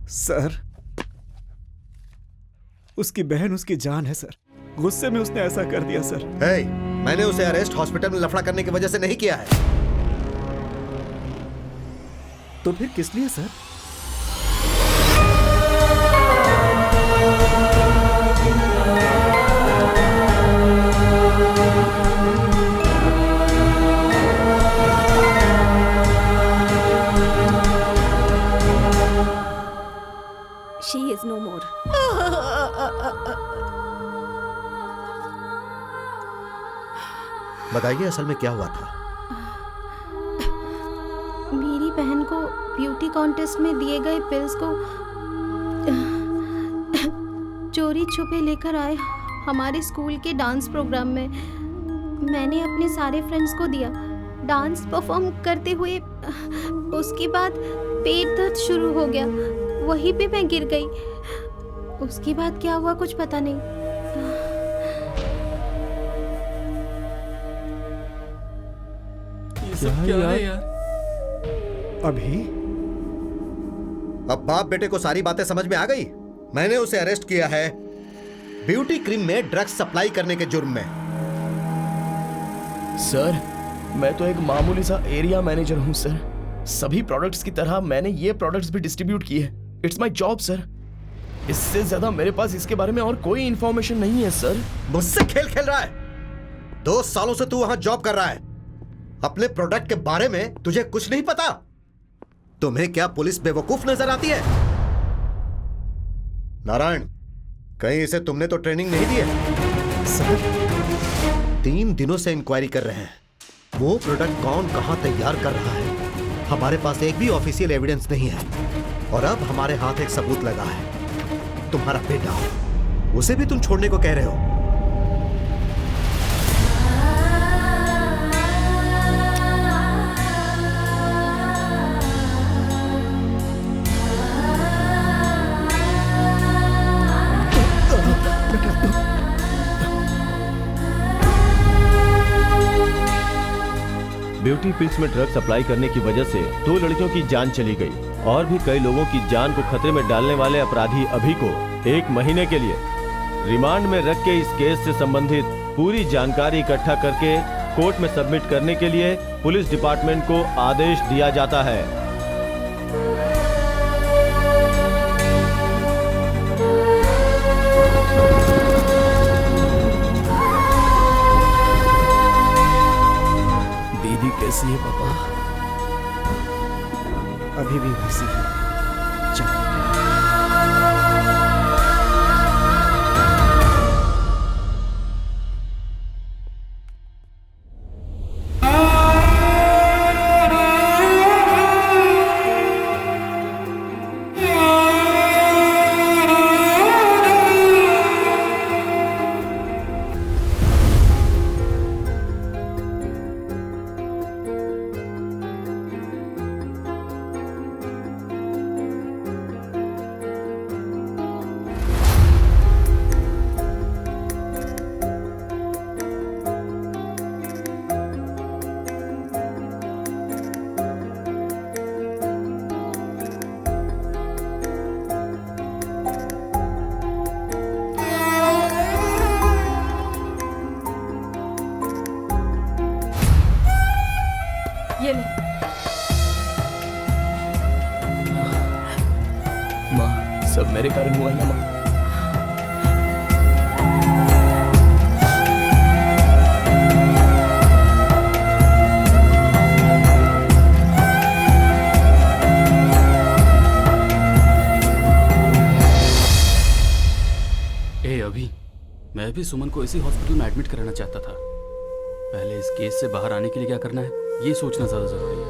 सर, उसकी बहन उसकी जान है सर। गुस्से में उसने ऐसा कर दिया सर। हे, मैंने उसे अरेस्ट हॉस्पिटल में लफड़ा करने की वजह से नहीं किया है। तो फिर किस लिए sir? She is no more. बताइए असल में क्या हुआ था? मेरी बहन को ब्यूटी कॉन्टेस्ट में दिए गए पिल्स को चोरी छुपे लेकर आए हमारे स्कूल के डांस प्रोग्राम में। मैंने अपने सारे फ्रेंड्स को दिया। डांस परफॉर्म करते हुए उसके बाद पेट दर्द शुरू हो गया, वहीं पे मैं गिर गई। उसके बाद क्या हुआ कुछ पता नहीं। ये सब क्या है यार? अभी अब बाप बेटे को सारी बातें समझ में आ गई। मैंने उसे अरेस्ट किया है ब्यूटी क्रीम में ड्रग्स सप्लाई करने के जुर्म में। सर, मैं तो एक मामूली सा एरिया मैनेजर हूं सर। सभी प्रोडक्ट्स की तरह मैंने ये प्रोडक्ट्स भी डिस्ट्रीब्यूट किए। It's my job sir. इससे ज्यादा मेरे पास इसके बारे में और कोई इंफॉर्मेशन नहीं है सर। मुझसे खेल खेल रहा है? 2 सालों से तू वहां जॉब कर रहा है। अपने प्रोडक्ट के बारे में तुझे कुछ नहीं पता? तुम्हें क्या पुलिस बेवकूफ नजर आती है? नारायण, कहीं इसे तुमने तो ट्रेनिंग नहीं दी है? सर, 3 दिनों से इंक्वायरी कर रहे हैं। वो प्रोडक्ट कौन कहां तैयार कर रहा है, हमारे पास एक भी ऑफिशियल एविडेंस नहीं है। और अब हमारे हाथ एक सबूत लगा है, तुम्हारा बेटा। उसे भी तुम छोड़ने को कह रहे हो? ब्यूटी पिल्स में ड्रग सप्लाई करने की वजह से 2 लड़कियों की जान चली गई और भी कई लोगों की जान को खतरे में डालने वाले अपराधी अभी को 1 महीने के लिए रिमांड में रख के इस केस से संबंधित पूरी जानकारी इकट्ठा करके कोर्ट में सबमिट करने के लिए पुलिस डिपार्टमेंट को आदेश दिया जाता है। कैसी है पापा? अभी भी वैसी है। चलो। ये ले। माँ, सब मेरे कारण हुआ है ना माँ। अभी मैं भी सुमन को इसी हॉस्पिटल में एडमिट कराना चाहता था। पहले इस केस से बाहर आने के लिए क्या करना है ये सोचना ज्यादा जरूरी है।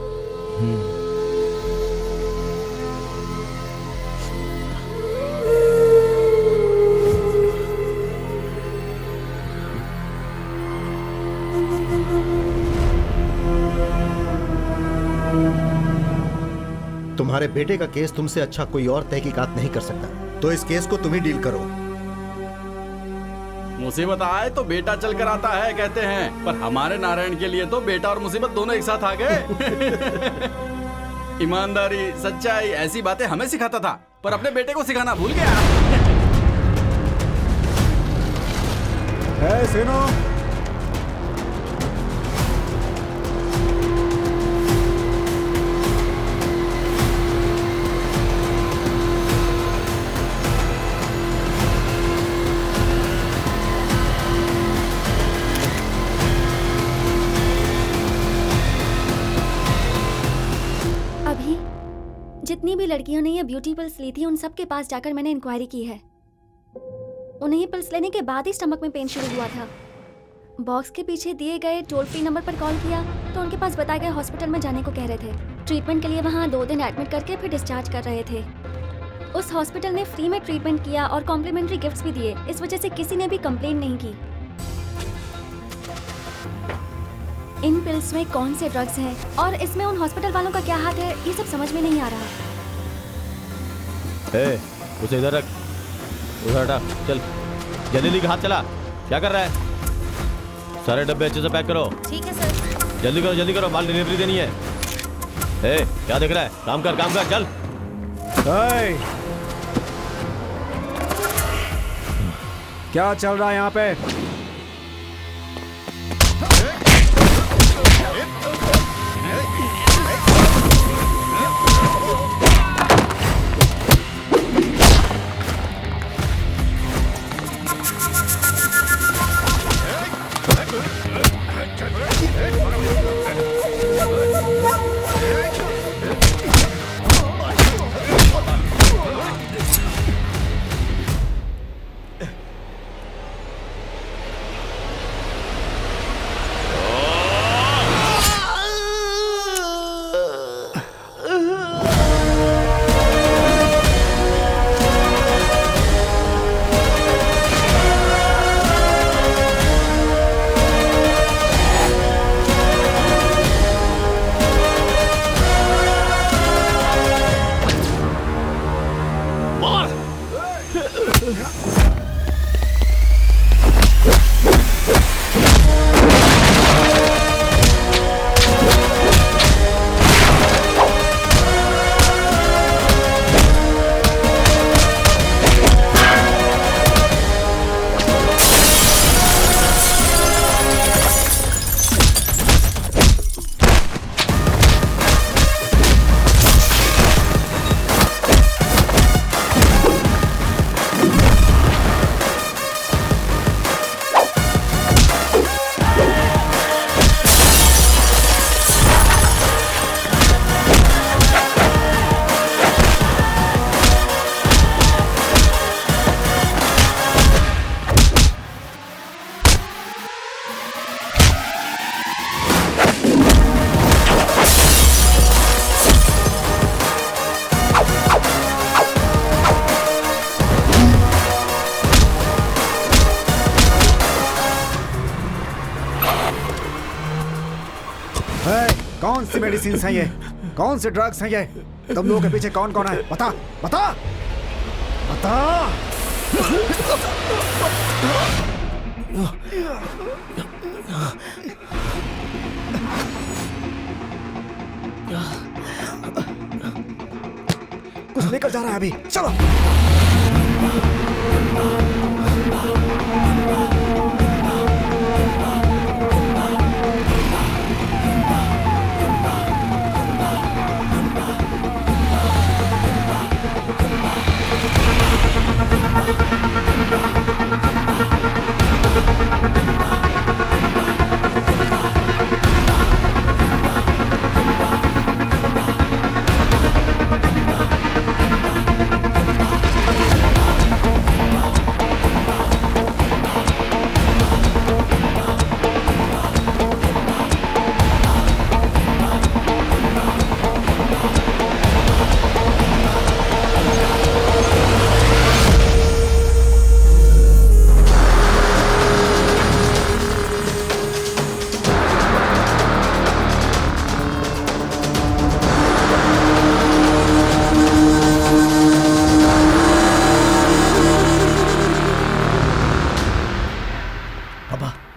तुम्हारे बेटे का केस तुमसे अच्छा कोई और तहकीकात नहीं कर सकता, तो इस केस को तुम ही डील करो। मुसीबत आए तो बेटा चल कर आता है कहते हैं, पर हमारे नारायण के लिए तो बेटा और मुसीबत दोनों एक साथ आ गए। ईमानदारी, सच्चाई, ऐसी बातें हमें सिखाता था, पर अपने बेटे को सिखाना भूल गया। सीनो, जितनी भी लड़कियों ने ये ब्यूटी पिल्स ली थी उन सब के पास जाकर मैंने इंक्वायरी की है। उन्हें ये पिल्स लेने के बाद ही स्टमक में पेन शुरू हुआ था। बॉक्स के पीछे दिए गए टोल फ्री नंबर पर कॉल किया तो उनके पास बताए गए हॉस्पिटल में जाने को कह रहे थे। ट्रीटमेंट के लिए वहाँ 2 दिन एडमिट करके फिर डिस्चार्ज कर रहे थे। उस हॉस्पिटल ने फ्री में ट्रीटमेंट किया और कॉम्प्लीमेंट्री गिफ्ट्स भी दिए। इस वजह से किसी ने भी कंप्लेंट नहीं की। इन पिल्स में कौन से ड्रग्स हैं और इसमें उन हॉस्पिटल वालों का क्या हाथ है, ये सब समझ में नहीं आ रहा। उसे इधर रख, उधर हटा, चल जल्दी जल्दी हाथ चला। क्या कर रहा है? सारे डब्बे अच्छे से पैक करो। ठीक है सर। जल्दी करो, माल डिलीवरी देनी है। क्या देख रहा है? काम कर चल। क्या चल रहा है यहाँ पे? कौन सी मेडिसिन हैं ये? कौन से ड्रग्स हैं ये? तुम लोगों के पीछे कौन कौन है? बता बता बता। कुछ लेकर जा रहा है अभी, चलो।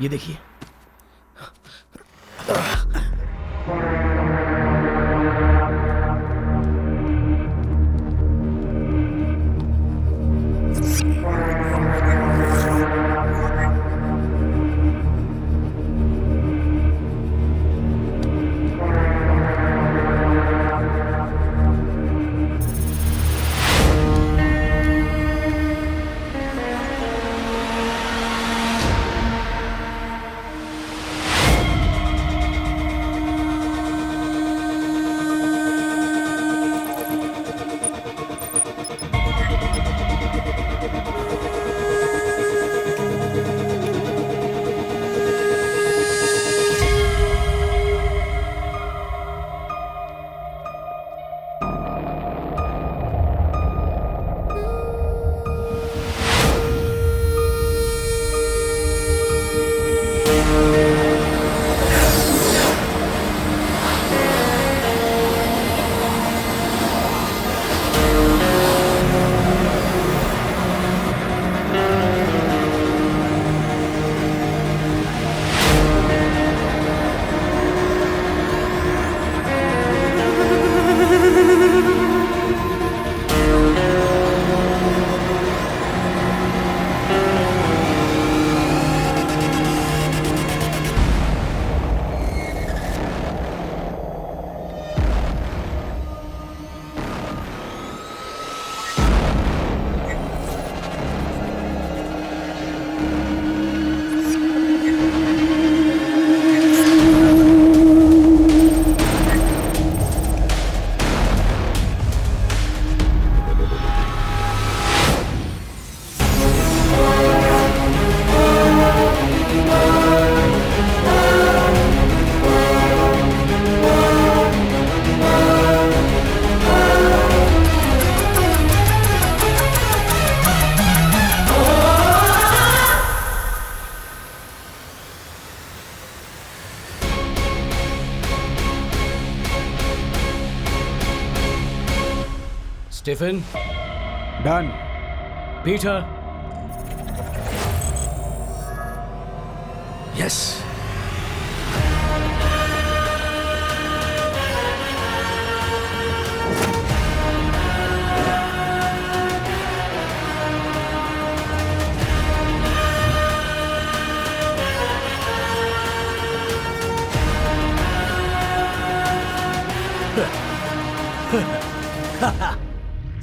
ये देखिए। Stephen? Done. Peter? Yes.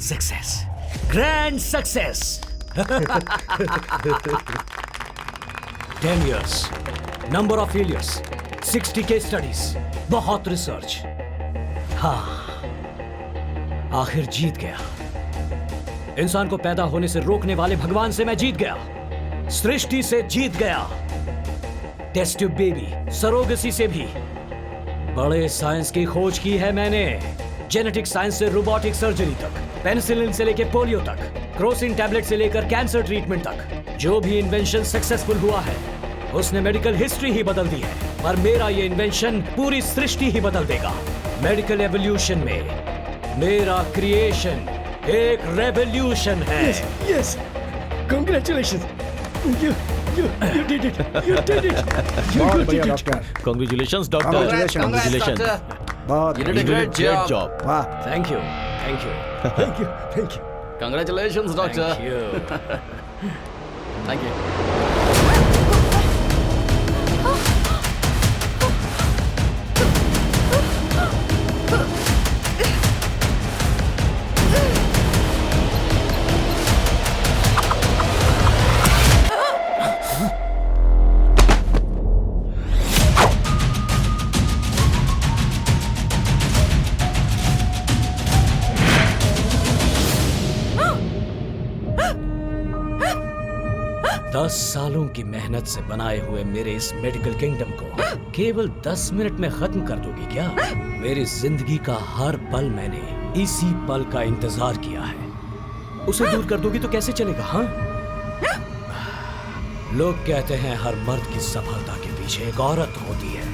Success. Grand success. 10 years. Number of failures. 60 case studies. बहुत रिसर्च. हाँ, आखिर जीत गया. इंसान को पैदा होने से रोकने वाले भगवान से मैं जीत गया. सृष्टि से जीत गया. टेस्ट ट्यूब बेबी, सरोगेसी से भी. बड़े साइंस की खोज की है मैंने. जेनेटिक साइंस से रोबोटिक सर्जरी तक, पेनिसिलिन से लेकर पोलियो तक, क्रोसिन टैबलेट से लेकर कैंसर ट्रीटमेंट तक. जो भी इन्वेंशन सक्सेसफुल हुआ है उसने मेडिकल हिस्ट्री ही बदल दी है. पर मेरा ये इन्वेंशन पूरी सृष्टि ही बदल देगा. मेडिकल एवोल्यूशन में मेरा क्रिएशन एक रेवोल्यूशन है. Yes. Congratulations. You did it. You did it. बहुत बढ़िया डॉक्टर. Congratulations, doctor. Congratulations. बहुत You did a great job. वाह. Thank you. Thank you. Thank you. Thank you. Congratulations, doctor. Thank you. Thank you. दस सालों की मेहनत से बनाए हुए मेरे इस मेडिकल किंगडम को केवल 10 मिनट में खत्म कर दोगी क्या? मेरी जिंदगी का हर पल मैंने इसी पल का इंतजार किया है. उसे दूर कर दोगी तो कैसे चलेगा? हाँ, लोग कहते हैं हर मर्द की सफलता के पीछे एक औरत होती है.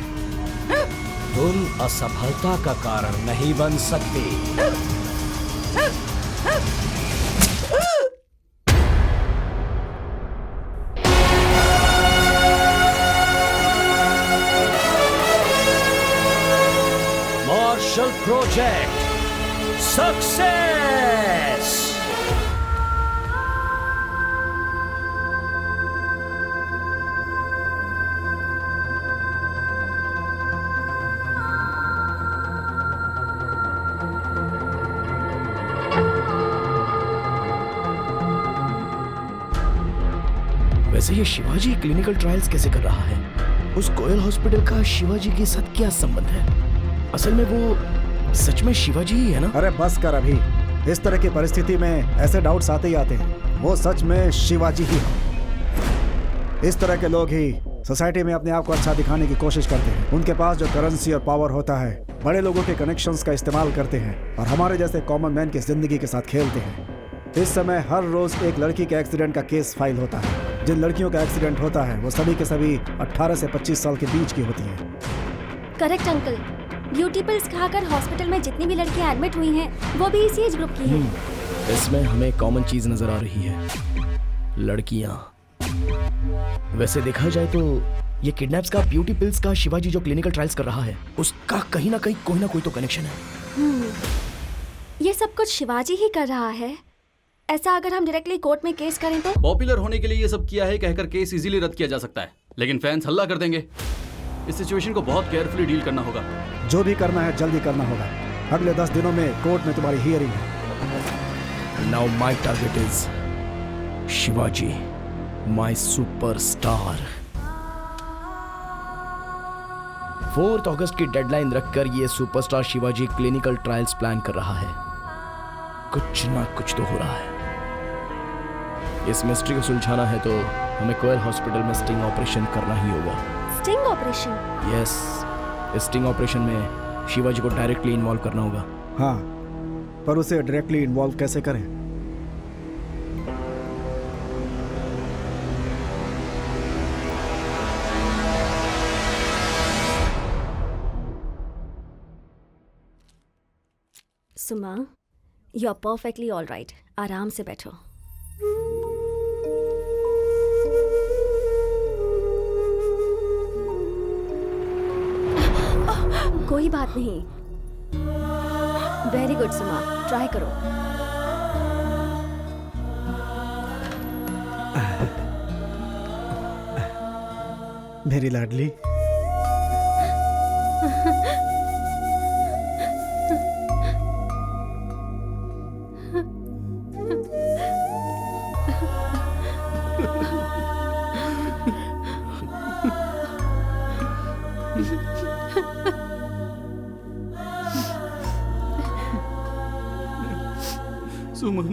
तुम असफलता का कारण नहीं बन सकती. Project success. वैसे ये शिवाजी क्लिनिकल ट्रायल्स कैसे कर रहा है? उस कोयल हॉस्पिटल का शिवाजी के साथ क्या संबंध है? असल में वो सच में शिवाजी ही है ना? अरे बस कर अभी। इस तरह की परिस्थिति में ऐसे डाउट्स आते ही आते हैं। वो सच में शिवाजी ही है। इस तरह के लोग ही सोसाइटी में अपने आप को अच्छा दिखाने की कोशिश करते हैं। उनके पास जो करेंसी और पावर होता है, बड़े लोगों के कनेक्शंस का इस्तेमाल करते हैं और हमारे जैसे कॉमन मैन की जिंदगी के साथ खेलते हैं। इस समय हर रोज एक लड़की के एक्सीडेंट का केस फाइल होता है। जिन लड़कियों का एक्सीडेंट होता है वो सभी के सभी 18 से 25 साल के बीच की होती हैं। Correct uncle. ब्यूटी पिल्स खाकर हॉस्पिटल में जितनी भी लड़कियां एडमिट हुई हैं, वो भी इसी एज ग्रुप की हैं। इसमें हमें कॉमन चीज नजर आ रही है, लड़कियां। वैसे देखा जाए तो ये किडनैप्स का, ब्यूटी पिल्स का, शिवाजी जो क्लिनिकल ट्रायल्स कर रहा है, उसका कहीं ना कहीं कोई ना कोई तो कनेक्शन है। ये सब कुछ शिवाजी ही कर रहा है। ऐसा अगर हम डायरेक्टली कोर्ट में केस करें तो? पॉपुलर होने के लिए ये सब किया है कहकर केस इजीली रद्द किया जा सकता है, लेकिन फैंस हल्ला कर देंगे। इस सिचुएशन को बहुत केयरफुली डील करना होगा। जो भी करना है जल्दी करना होगा। अगले 10 दिनों में कोर्ट में तुम्हारी हियरिंग है। Now my target is Shivaji, my superstar. 4 अगस्त की डेडलाइन रखकर ये superstar Shivaji clinical trials plan कर रहा है। कुछ ना कुछ तो हो रहा है। इस मिस्ट्री को सुलझाना है तो हमें कोयल हॉस्पिटल में स्टिंग ऑपरेशन करना ही होगा। Sting operation? यस, इस स्टिंग ऑपरेशन में शिवाजी को डायरेक्टली इन्वॉल्व करना होगा। हाँ, पर उसे डायरेक्टली इन्वॉल्व कैसे करें? Suma, you are perfectly all right. आराम से बैठो। कोई बात नहीं। वेरी गुड सुमा, ट्राई करो। मेरी लाडली। सुमन,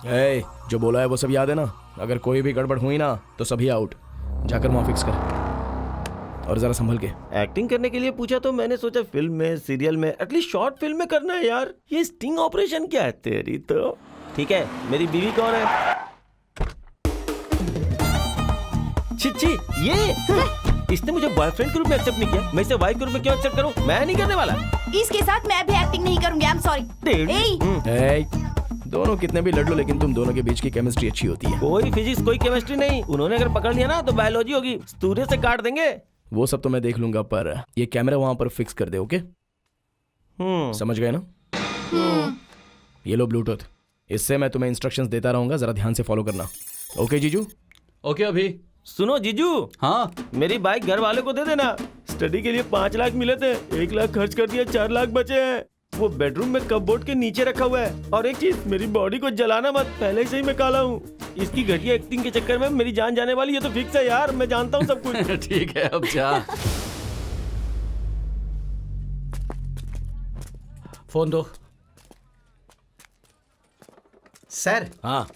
ए, जो बोला है वो सब याद है ना? अगर कोई भी गड़बड़ हुई ना तो सभी आउट। जाकर वहां फिक्स कर। और जरा संभल के। एक्टिंग करने के लिए पूछा तो मैंने सोचा फिल्म में, सीरियल में, एटलीस्ट शॉर्ट फिल्म में करना है यार। ये स्टिंग ऑपरेशन क्या है तेरी तो? ठीक है, मेरी बीवी कौन है? छिच्छी, ये इसने मुझे बॉयफ्रेंड के रूप में एक्सेप्ट नहीं किया, मैं इसे वाइफ के रूप में क्यों एक्सेप्ट करूं? मैं नहीं करने वाला। इसके साथ मैं भी एक्टिंग नहीं करूंगी। I am sorry. दोनों कितने भी लड़ लो, लेकिन तुम दोनों के बीच की केमिस्ट्री अच्छी होती है। कोई फिजिक्स, कोई केमिस्ट्री नहीं। उन्होंने अगर पकड़ लिया ना तो बायोलॉजी होगी, सूर्य से काट देंगे। वो सब तो मैं देख लूंगा, पर ये कैमरा वहां पर फिक्स कर दे। ओके? समझ गए ना? ये लो ब्लूटूथ, इससे मैं तुम्हें इंस्ट्रक्शंस देता रहूंगा, जरा ध्यान से फॉलो करना। ओके जीजू? ओके अभी। सुनो जीजू, हाँ, मेरी बाइक घर वाले को दे देना। स्टडी के लिए 5 लाख मिले थे, 1 लाख खर्च कर दिया, 4 लाख बचे हैं। वो बेडरूम में कपबोर्ड के नीचे रखा हुआ है। और एक चीज, मेरी बॉडी को जलाना मत, पहले से ही मैं काला हूँ। इसकी घटिया एक्टिंग के चक्कर में मेरी जान जाने वाली है तो फिक्स है यार, मैं जानता हूँ सब कुछ। ठीक है, अब जा। फोन दो। सर। हाँ,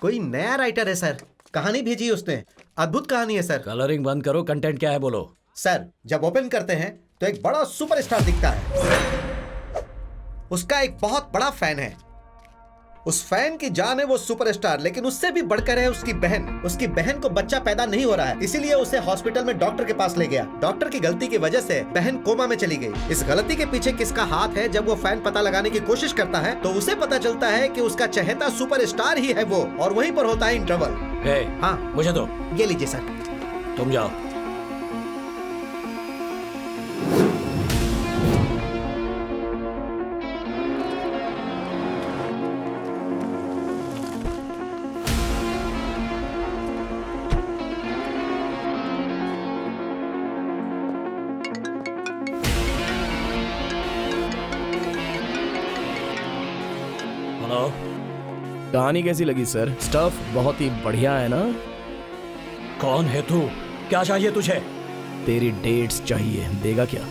कोई नया राइटर है सर, कहानी भेजी उसने, अद्भुत कहानी है सर। कलरिंग बंद करो, कंटेंट क्या है बोलो। सर, जब ओपन करते हैं तो एक बड़ा सुपरस्टार दिखता है, उसका एक बहुत बड़ा फैन है। उस फैन की जान है वो सुपरस्टार, लेकिन उससे भी बढ़कर है उसकी बहन। उसकी बहन को बच्चा पैदा नहीं हो रहा है, इसीलिए उसे हॉस्पिटल में डॉक्टर के पास ले गया। डॉक्टर की गलती की वजह से बहन कोमा में चली गई। इस गलती के पीछे किसका हाथ है? जब वो फैन पता लगाने की कोशिश करता है तो उसे पता चलता है कि उसका चहेता सुपरस्टार ही है वो, और वहीं पर होता है इंटरवल। हाँ, मुझे दो। ये लीजिए सर। तुम जाओ। कहानी कैसी लगी सर? स्टफ बहुत ही बढ़िया है ना? कौन है तू? क्या चाहिए तुझे? तेरी डेट्स चाहिए, देगा क्या?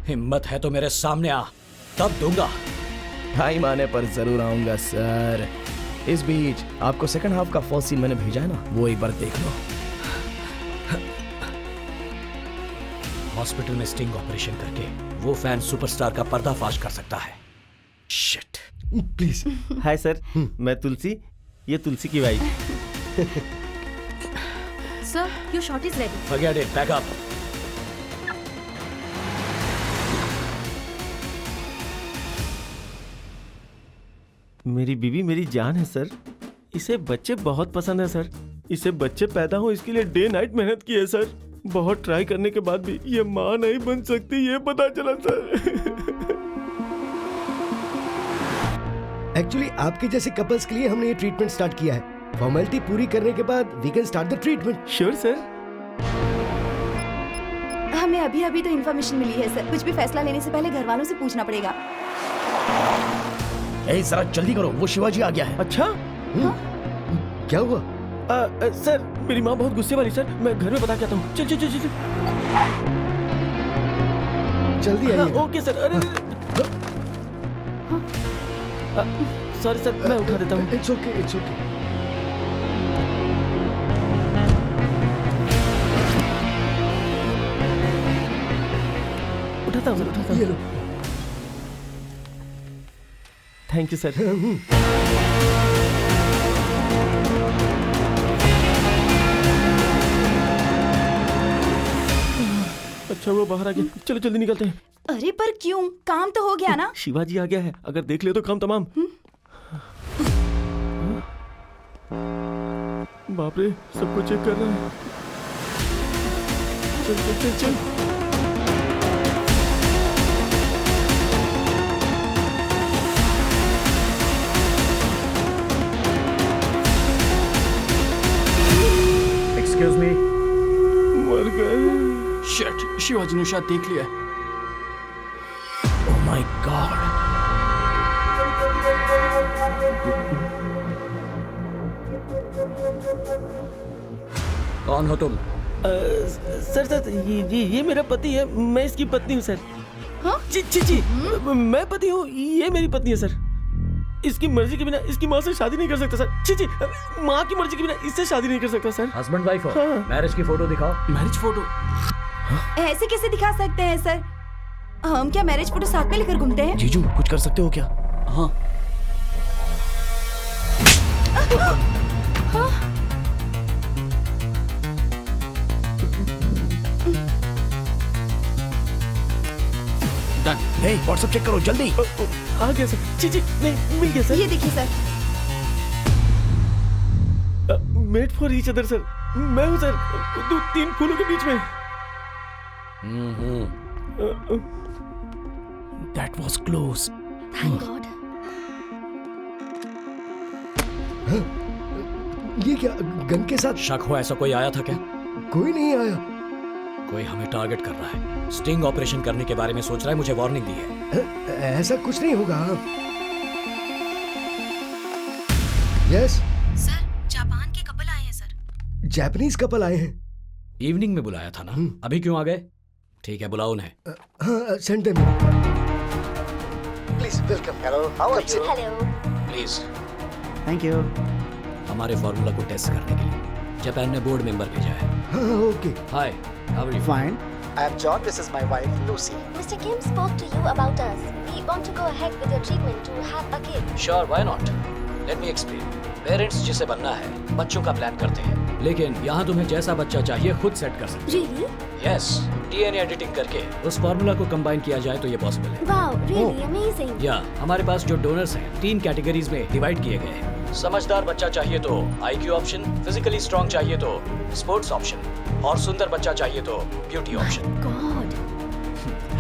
हिम्मत है तो मेरे सामने आ, तब दूंगा। टाइम आने पर जरूर आऊंगा सर। इस बीच आपको सेकंड हाफ का फर्स्ट सीन मैंने भेजा है ना, वो एक बार देख लो। हॉस्पिटल में स्टिंग ऑपरेशन करके वो फैन सुपरस्टार का पर्दाफाश कर सकता है। शिट। प्लीज। हाय सर, मैं तुलसी, ये तुलसी की wife. Sir, your shot is ready. Forget it, back up. मेरी बीवी मेरी जान है सर। इसे बच्चे बहुत पसंद है सर। इसे बच्चे पैदा हो इसके लिए डे नाइट मेहनत की है सर। बहुत ट्राई करने के बाद भी ये माँ नहीं बन सकती, ये पता चला सर। एक्चुअली आपके जैसे कपल्स के लिए हमने ये ट्रीटमेंट स्टार्ट किया है। फॉर्मेलिटी पूरी करने के बाद we can start the treatment. Sure sir. हमें अभी अभी तो इन्फॉर्मेशन मिली है सर, कुछ भी फैसला लेने से पहले घर वालों से पूछना पड़ेगा। जरा जल्दी करो, वो शिवाजी आ गया है। अच्छा? क्या हुआ? सर मेरी माँ बहुत गुस्से वाली सर, मैं घर में बता के आता हूँ। चल चल चल चल। जल्दी आइए। Okay sir. अरे सॉरी सर, मैं उठा देता हूँ। It's okay, it's okay. उठाता हूँ, उठाता हूँ। Thank you sir. अच्छा वो बाहर आ गया, चलो जल्दी निकलते हैं। अरे पर क्यों? काम तो हो गया ना। शिवाजी आ गया है, अगर देख ले तो काम तमाम। बाप रे, सब कुछ चेक कर रहा है। चल चल चल चल। Excuse me. मर गए। शिट, शिवाजी ने शायद देख लिया। Oh my God. कौन हो तुम? सर सर, ये मेरा पति है, मैं इसकी पत्नी हूँ सर। हाँ? जी जी जी, मैं पति हूँ, ये मेरी पत्नी है सर। इसकी मर्जी के बिना इसकी माँ से शादी नहीं कर सकता सर। जी जी, माँ की मर्जी के बिना इससे शादी नहीं कर सकता सर। हस्बैंड वाइफ हो? हाँ। मैरिज की फोटो दिखाओ। Marriage photo? ऐसे कैसे दिखा सकते हैं सर? हम क्या मैरिज फोटो साथ में लेकर घूमते हैं? जीजू कुछ कर सकते हो क्या? हाँ। हे, व्हाट्सएप चेक करो जल्दी। आ गया सर। जी जी, नहीं मिल गया सर। ये देखिए sir. Made for each other sir. मैं हूँ सर, तीन फूलों के बीच में। That was close. Thank God. ये क्या गन के साथ? शक हो ऐसा कोई आया था क्या? कोई नहीं आया। कोई हमें टारगेट कर रहा है, स्टिंग ऑपरेशन करने के बारे में सोच रहा है, मुझे वार्निंग दी है। ऐसा कुछ नहीं होगा। यस सर, जापान के कपल आए हैं सर। जापानीज कपल आए हैं। इवनिंग में बुलाया था ना, अभी क्यों आ गए? ठीक है, बुलाओ उन्हें। हाँ, send them. Please welcome. Hello, how are you? Hello. Please. Thank you. हमारे फॉर्मूला को टेस्ट करने के लिए जापान ने बोर्ड मेंबर भेजा है। हाँ okay. Hi, how are you? Fine. I am John. This is my wife, Lucy. Mr. Kim spoke to you about us. We want to go ahead with your treatment to have a kid. Sure, why not? Let me explain. Parents जिसे बनना है बच्चों का plan करते हैं, लेकिन यहाँ तुम्हें जैसा बच्चा चाहिए खुद सेट कर सकते Really? हैं। यस, डीएनए एडिटिंग करके उस फॉर्मूला को कंबाइन किया जाए तो ये पॉसिबल है। Wow, really amazing. या हमारे पास जो डोनर्स हैं 3 कैटेगरीज में डिवाइड किए गए हैं। समझदार बच्चा चाहिए तो IQ ऑप्शन, फिजिकली स्ट्रांग चाहिए तो स्पोर्ट्स ऑप्शन, और सुंदर बच्चा चाहिए तो beauty option. God.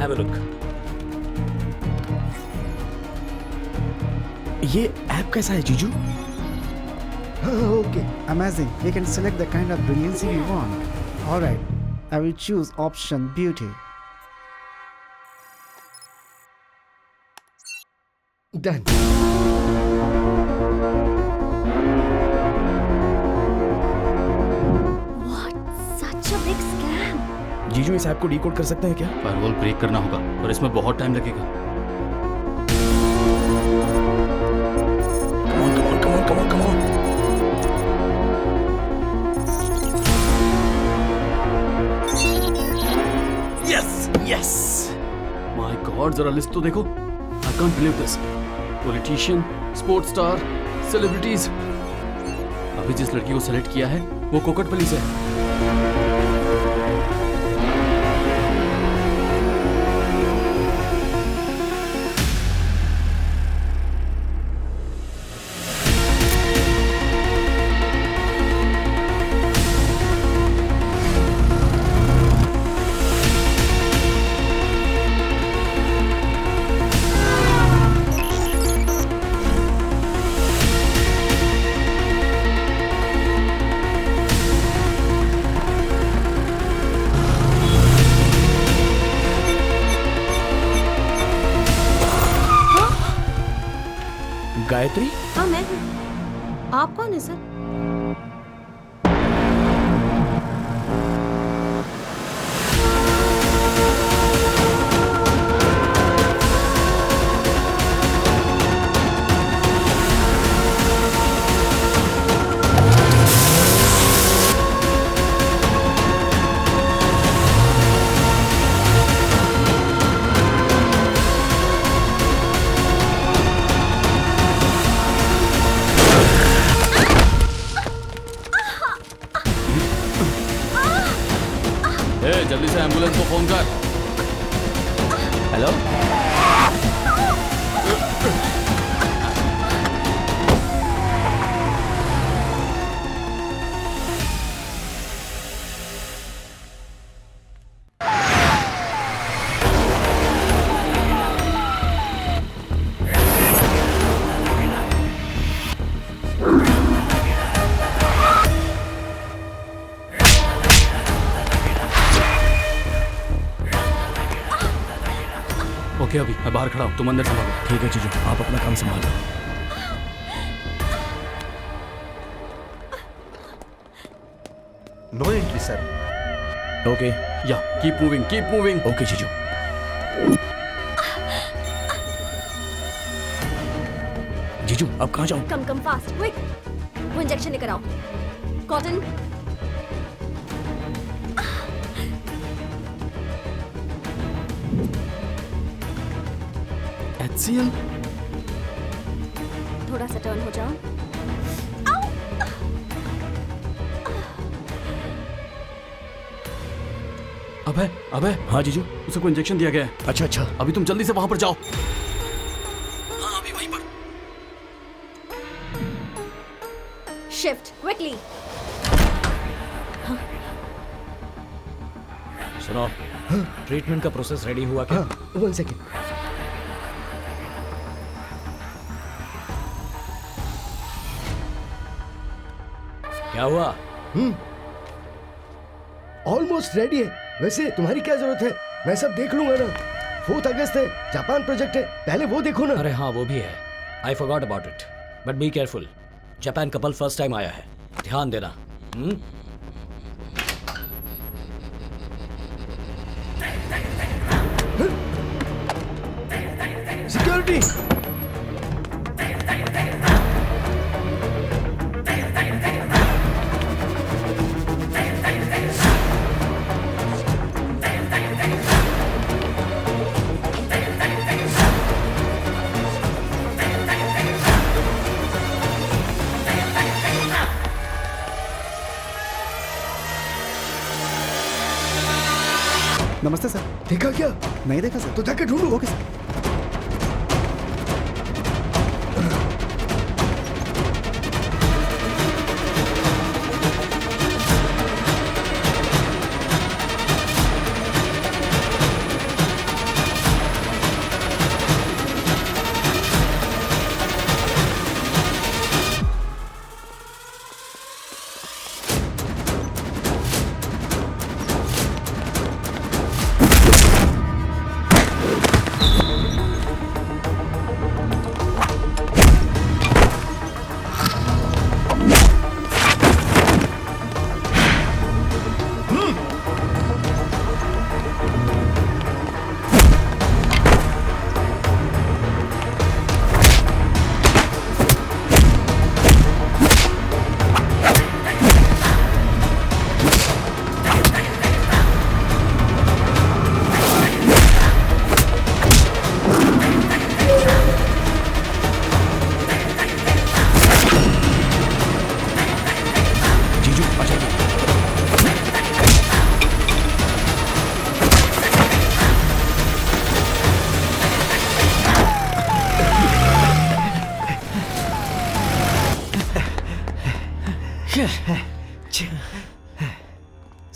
Have a look. ये ऐप कैसा है जीजू? Okay Amazing. We can select the kind of brilliancy we want. All right. I will choose option beauty. Done. What? Such a big scam. जीजू इस app को decode कर सकते हैं क्या? फायरवॉल ब्रेक करना होगा और इसमें बहुत टाइम लगेगा। Come on. Yes. My God, जरा लिस्ट तो देखो। I can't believe this. Politician, sports star, celebrities. अभी जिस लड़की को सेलेक्ट किया है वो कोकटपल्ली से है। गायत्री? हाँ मैं हूँ। आप कौन है सर? जल्दी से एम्बुलेंस को फोन कर। हेलो, ओके, अभी मैं बाहर खड़ा हूँ, तुम अंदर संभालो। ठीक है जीजू, आप अपना काम संभालो। No entry sir. ओके। या कीप मूविंग। ओके जीजू। जीजू अब कहाँ जाऊँ? Come fast, quick. वो इंजेक्शन लेकर आओ। कॉटन। HCL? थोड़ा सा टर्न हो जाओ। अबे हाँ जीजू। उसे कोई इंजेक्शन दिया गया है। अच्छा। अभी तुम जल्दी से वहां पर जाओ। हाँ अभी वहीं पर। Shift quickly. सुनो, ट्रीटमेंट का प्रोसेस रेडी हुआ क्या? 1 सेकेंड। क्या हुआ? ऑलमोस्ट रेडी है। वैसे तुम्हारी क्या जरूरत है, मैं सब देख लूंगा ना। 4 अगस्त है, जापान प्रोजेक्ट है, पहले वो देखो ना। अरे हाँ वो भी है, I forgot about it. But be careful, Japan couple first time आया है, ध्यान देना। सिक्योरिटी। नमस्ते सर। देखा क्या? नहीं देखा सर। तो जाके ढूंढो। Okay sir.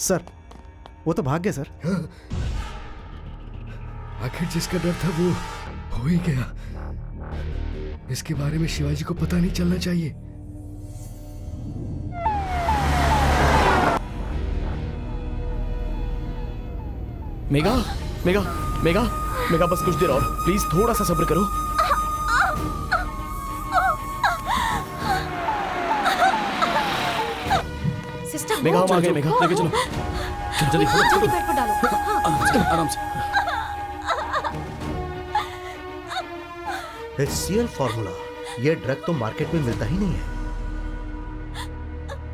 सर वो तो भाग गए सर। आखिर जिसका डर था वो हो ही गया। इसके बारे में शिवाजी को पता नहीं चलना चाहिए। मेगा मेगा मेगा मेगा बस कुछ देर और प्लीज थोड़ा सा सब्र करो। सिस्टर मेगा हम आ गए। मेगा लेके चलो जल्दी जल्दी बेड पर डालो। आराम से। HCl फॉर्मूला, ये ड्रग तो मार्केट में मिलता ही नहीं है।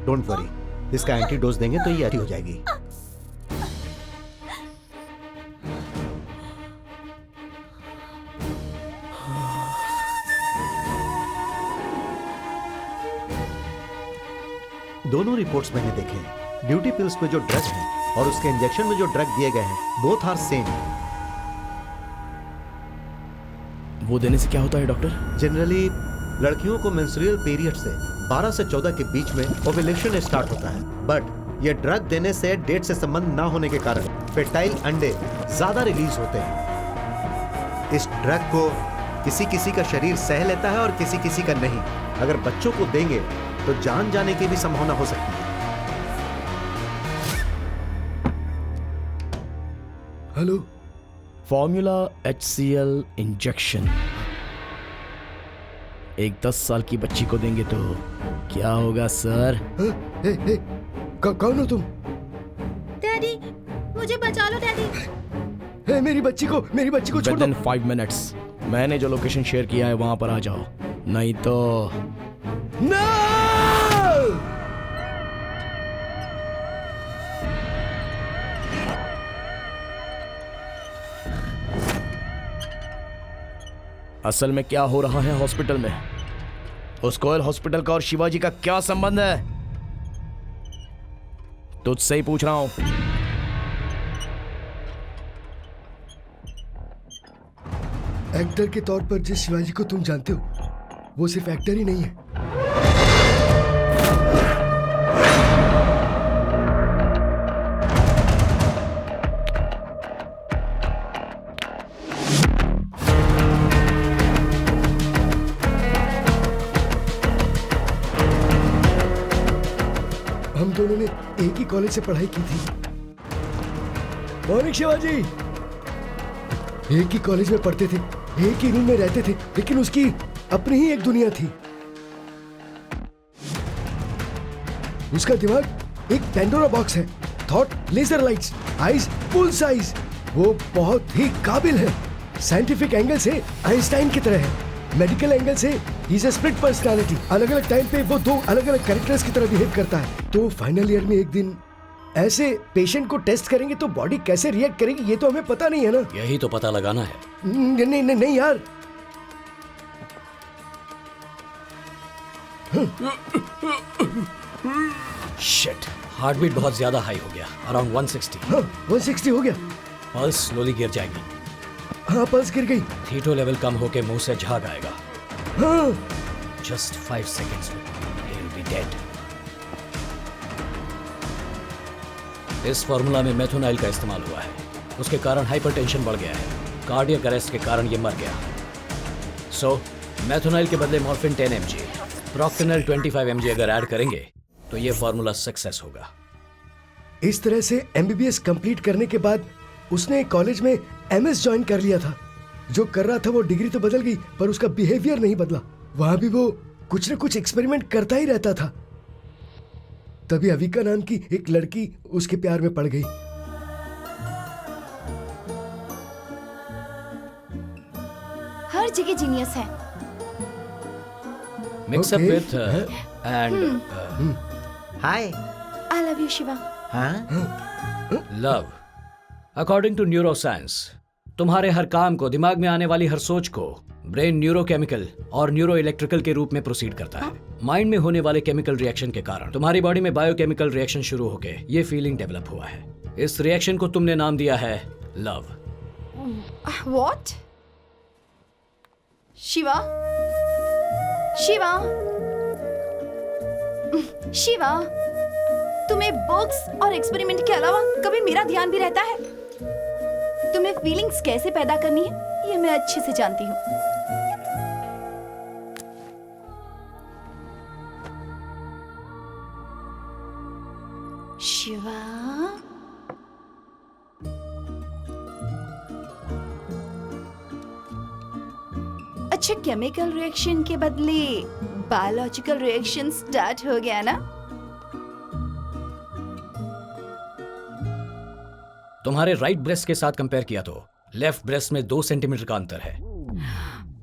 डोंट वरी, इसका एंटीडोज देंगे तो ये अच्छी हो जाएगी। दोनों रिपोर्ट्स मैंने देखे हैं। ड्यूटी पिल्स में जो ड्रग है और उसके इंजेक्शन में जो ड्रग दिए गए हैं, बोथ आर सेम। वो देने से क्या होता है डॉक्टर? जनरली लड़कियों को मेंस्ट्रुअल पीरियड से 12 से 14 के बीच में ओव्यूलेशन स्टार्ट होता है, बट ये ड्रग देने से डेट से संबंध ना होने के कारण फर्टाइल अंडे ज्यादा रिलीज होते हैं। इस ड्रग को किसी किसी का शरीर सह लेता है और किसी किसी का नहीं। अगर बच्चों को देंगे तो जान जाने की भी संभावना हो सकती है। हेलो, फॉर्मूला HCl इंजेक्शन एक 10 साल की बच्ची को देंगे तो क्या होगा सर? कौन हो तुम? डैडी मुझे बचा लो डैडी। मेरी बच्ची को छोड़ दो। Within 5 minutes मैंने जो लोकेशन शेयर किया है वहां पर आ जाओ, नहीं तो No! असल में क्या हो रहा है हॉस्पिटल में? उस कोयल हॉस्पिटल का और शिवाजी का क्या संबंध है? तुझसे ही पूछ रहा हूं। एक्टर के तौर पर जिस शिवाजी को तुम जानते हो, वो सिर्फ एक्टर ही नहीं है। हम दोनों ने एक ही कॉलेज से पढ़ाई की थी। मॉर्निंग शिवाजी। एक ही कॉलेज में पढ़ते थे, एक ही रूम में रहते थे, लेकिन उसकी अपनी ही एक दुनिया थी। उसका दिमाग एक पेंडोरा बॉक्स है। Thought laser lights, eyes full size. वो बहुत ही काबिल है। साइंटिफिक एंगल से आइंस्टाइन की तरह है, मेडिकल एंगल से ही इज अ स्प्लिट पर्सनालिटी। अलग अलग टाइम पे वो दो अलग अलग कैरेक्टर्स की तरह बिहेव करता है। तो फाइनल ईयर में एक दिन ऐसे पेशेंट को टेस्ट करेंगे तो बॉडी कैसे रिएक्ट करेगी ये तो हमें पता नहीं है ना। यही तो पता लगाना है। नहीं यार। शिट, हार्ट बीट बहुत ज्यादा हाई हो गया, अराउंड 160। हाँ, 160 हो गया। पल्स स्लोली गिर जाएगी। हाँ पल्स गिर गई। थीटो लेवल कम होके मुंह से झाग आएगा। हाँ just 5 seconds he will be dead। इस फॉर्मूला में मेथोनाइल का इस्तेमाल हुआ है, उसके कारण हाइपरटेंशन बढ़ गया है, कार्डियक अरेस्ट के कारण ये मर गया। सो मेथोनाइल के बदले मॉर्फिन 10 mg, प्रोक्टेनल 25 mg अगर ऐड करेंगे तो ये फॉर्मूला सक्सेस होगा। इस तरह से एमबीबीएस कंप्लीट करने के बाद उसने कॉलेज में एमएस ज्वाइन कर लिया था। जो कर रहा था वो डिग्री तो बदल गई पर उसका बिहेवियर नहीं बदला। वहां भी वो कुछ न कुछ एक्सपेरिमेंट करता ही रहता था। तभी अविका नाम की एक लड़की उसके प्यार में पड़ गई। हर जगह जीनियस है। Mix up with and hi I love you Shiva. Love. According to neuroscience, तुम्हारे हर काम को, दिमाग में आने वाली हर सोच को ब्रेन न्यूरोकेमिकल और न्यूरो इलेक्ट्रिकल के रूप में प्रोसीड करता है। माइंड में होने वाले केमिकल रिएक्शन के कारण तुम्हारी बॉडी में बायोकेमिकल रिएक्शन शुरू होके ये फीलिंग डेवलप हुआ है। इस रिएक्शन को तुमने नाम दिया है लव। व्हाट? शिवा, शिवा, शिवा, तुम्हें बुक्स और एक्सपेरिमेंट के अलावा कभी मेरा ध्यान भी रहता है? तुम्हें फीलिंग्स कैसे पैदा करनी है ये मैं अच्छे से जानती हूँ। शिवा, अच्छा केमिकल रिएक्शन के बदले बायोलॉजिकल रिएक्शन स्टार्ट हो गया ना? तुम्हारे राइट ब्रेस्ट के साथ कंपेयर किया तो लेफ्ट ब्रेस्ट में 2 सेंटीमीटर का अंतर है।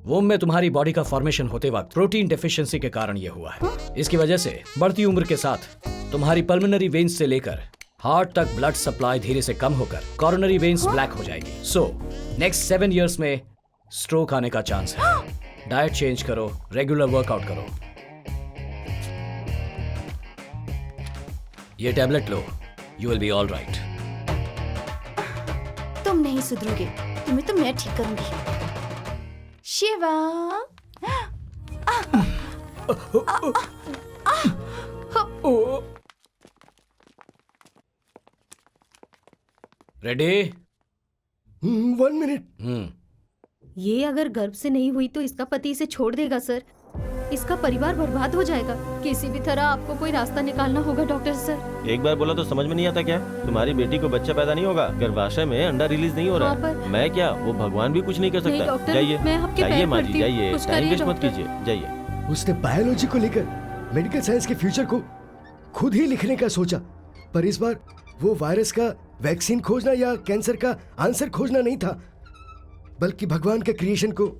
वोम में तुम्हारी बॉडी का फॉर्मेशन होते वक्त प्रोटीन डेफिशिएंसी के कारण यह हुआ है। इसकी वजह से बढ़ती उम्र के साथ तुम्हारी पल्मोनरी वेन्स से लेकर हार्ट तक ब्लड सप्लाई धीरे से कम होकर कोरोनरी वेन्स ब्लैक हो जाएगी। सो नेक्स्ट 7 इयर्स में स्ट्रोक आने का चांस है। डाइट चेंज करो, रेगुलर वर्कआउट करो। ये tablet low, you will be all right. तुम नहीं सुधरोगे, तुम्हें तो मैं ठीक करूंगी। शिवा, रेडी? 1 मिनट। ये अगर गर्भ से नहीं हुई तो इसका पति इसे छोड़ देगा सर। इसका परिवार बर्बाद हो जाएगा। किसी भी तरह आपको कोई रास्ता निकालना होगा डॉक्टर सर। एक बार बोला तो समझ में नहीं आता क्या? तुम्हारी बेटी को बच्चा पैदा नहीं होगा, गर्भाशय में अंडा रिलीज नहीं हो रहा है। मैं क्या, वो भगवान भी कुछ नहीं कर सकता। डॉक्टर, जाइए, मैं आपके जाइए पैर माँ जी, पड़ती हूँ। जाइए, कुछ टाइम करिए वेस्ट मत डॉक्टर। कीजिए, जाइए। उसने बायोलॉजी को लेकर मेडिकल साइंस के फ्यूचर को खुद ही लिखने का सोचा, पर इस बार वो वायरस का वैक्सीन खोजना या कैंसर का आंसर खोजना नहीं था, बल्कि भगवान के क्रिएशन को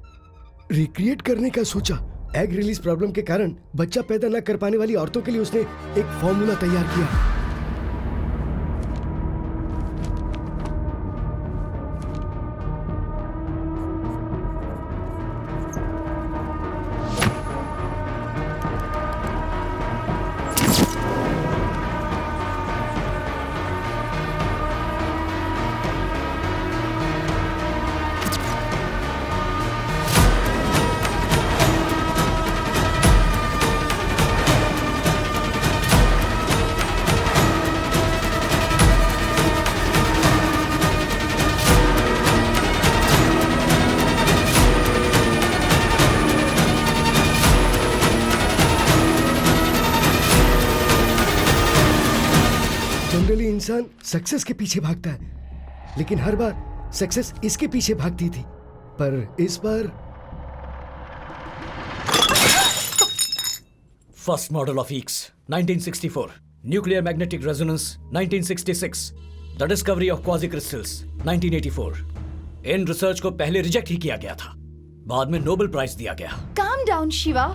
रिक्रिएट करने का सोचा। एग रिलीज प्रॉब्लम के कारण बच्चा पैदा न कर पाने वाली औरतों के लिए उसने एक फॉर्मूला तैयार किया। जनरली इंसान सक्सेस के पीछे भागता है, लेकिन हर बार सक्सेस इसके पीछे भागती थी, पर इस बार फर्स्ट मॉडल ऑफ ईक्स 1964, nuclear magnetic resonance 1966, the discovery of quasi crystals 1984। इन रिसर्च को पहले रिजेक्ट ही किया गया था, बाद में नोबेल प्राइज दिया गया। Calm down Shiva,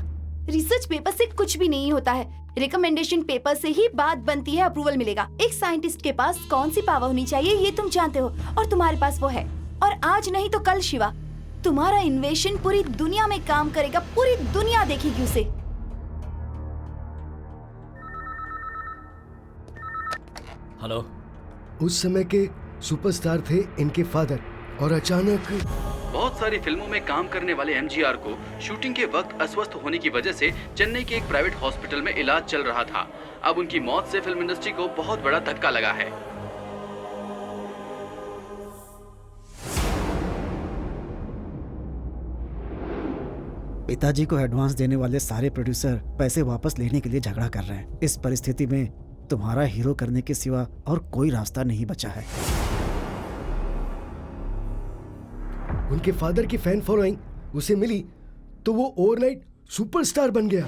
research paper से कुछ भी नहीं होता है। रिकमेंडेशन पेपर से ही बात बनती है, अप्रूवल मिलेगा। एक साइंटिस्ट के पास कौन सी पावर होनी चाहिए ये तुम जानते हो, और तुम्हारे पास वो है। और आज नहीं तो कल शिवा, तुम्हारा इन्वेशन पूरी दुनिया में काम करेगा, पूरी दुनिया देखेगी उसे। हेलो। उस समय के सुपरस्टार थे इनके फादर और अचानक बहुत सारी फिल्मों में काम करने वाले एमजीआर को शूटिंग के वक्त अस्वस्थ होने की वजह से चेन्नई के एक प्राइवेट हॉस्पिटल में इलाज चल रहा था। अब उनकी मौत से फिल्म इंडस्ट्री को बहुत बड़ा धक्का लगा है। पिताजी को एडवांस देने वाले सारे प्रोड्यूसर पैसे वापस लेने के लिए झगड़ा कर रहे हैं। इस परिस्थिति में तुम्हारा हीरो करने के सिवा और कोई रास्ता नहीं बचा है। उनके फादर की फैन फॉलोइंग उसे मिली तो वो ओवरनाइट सुपरस्टार बन गया।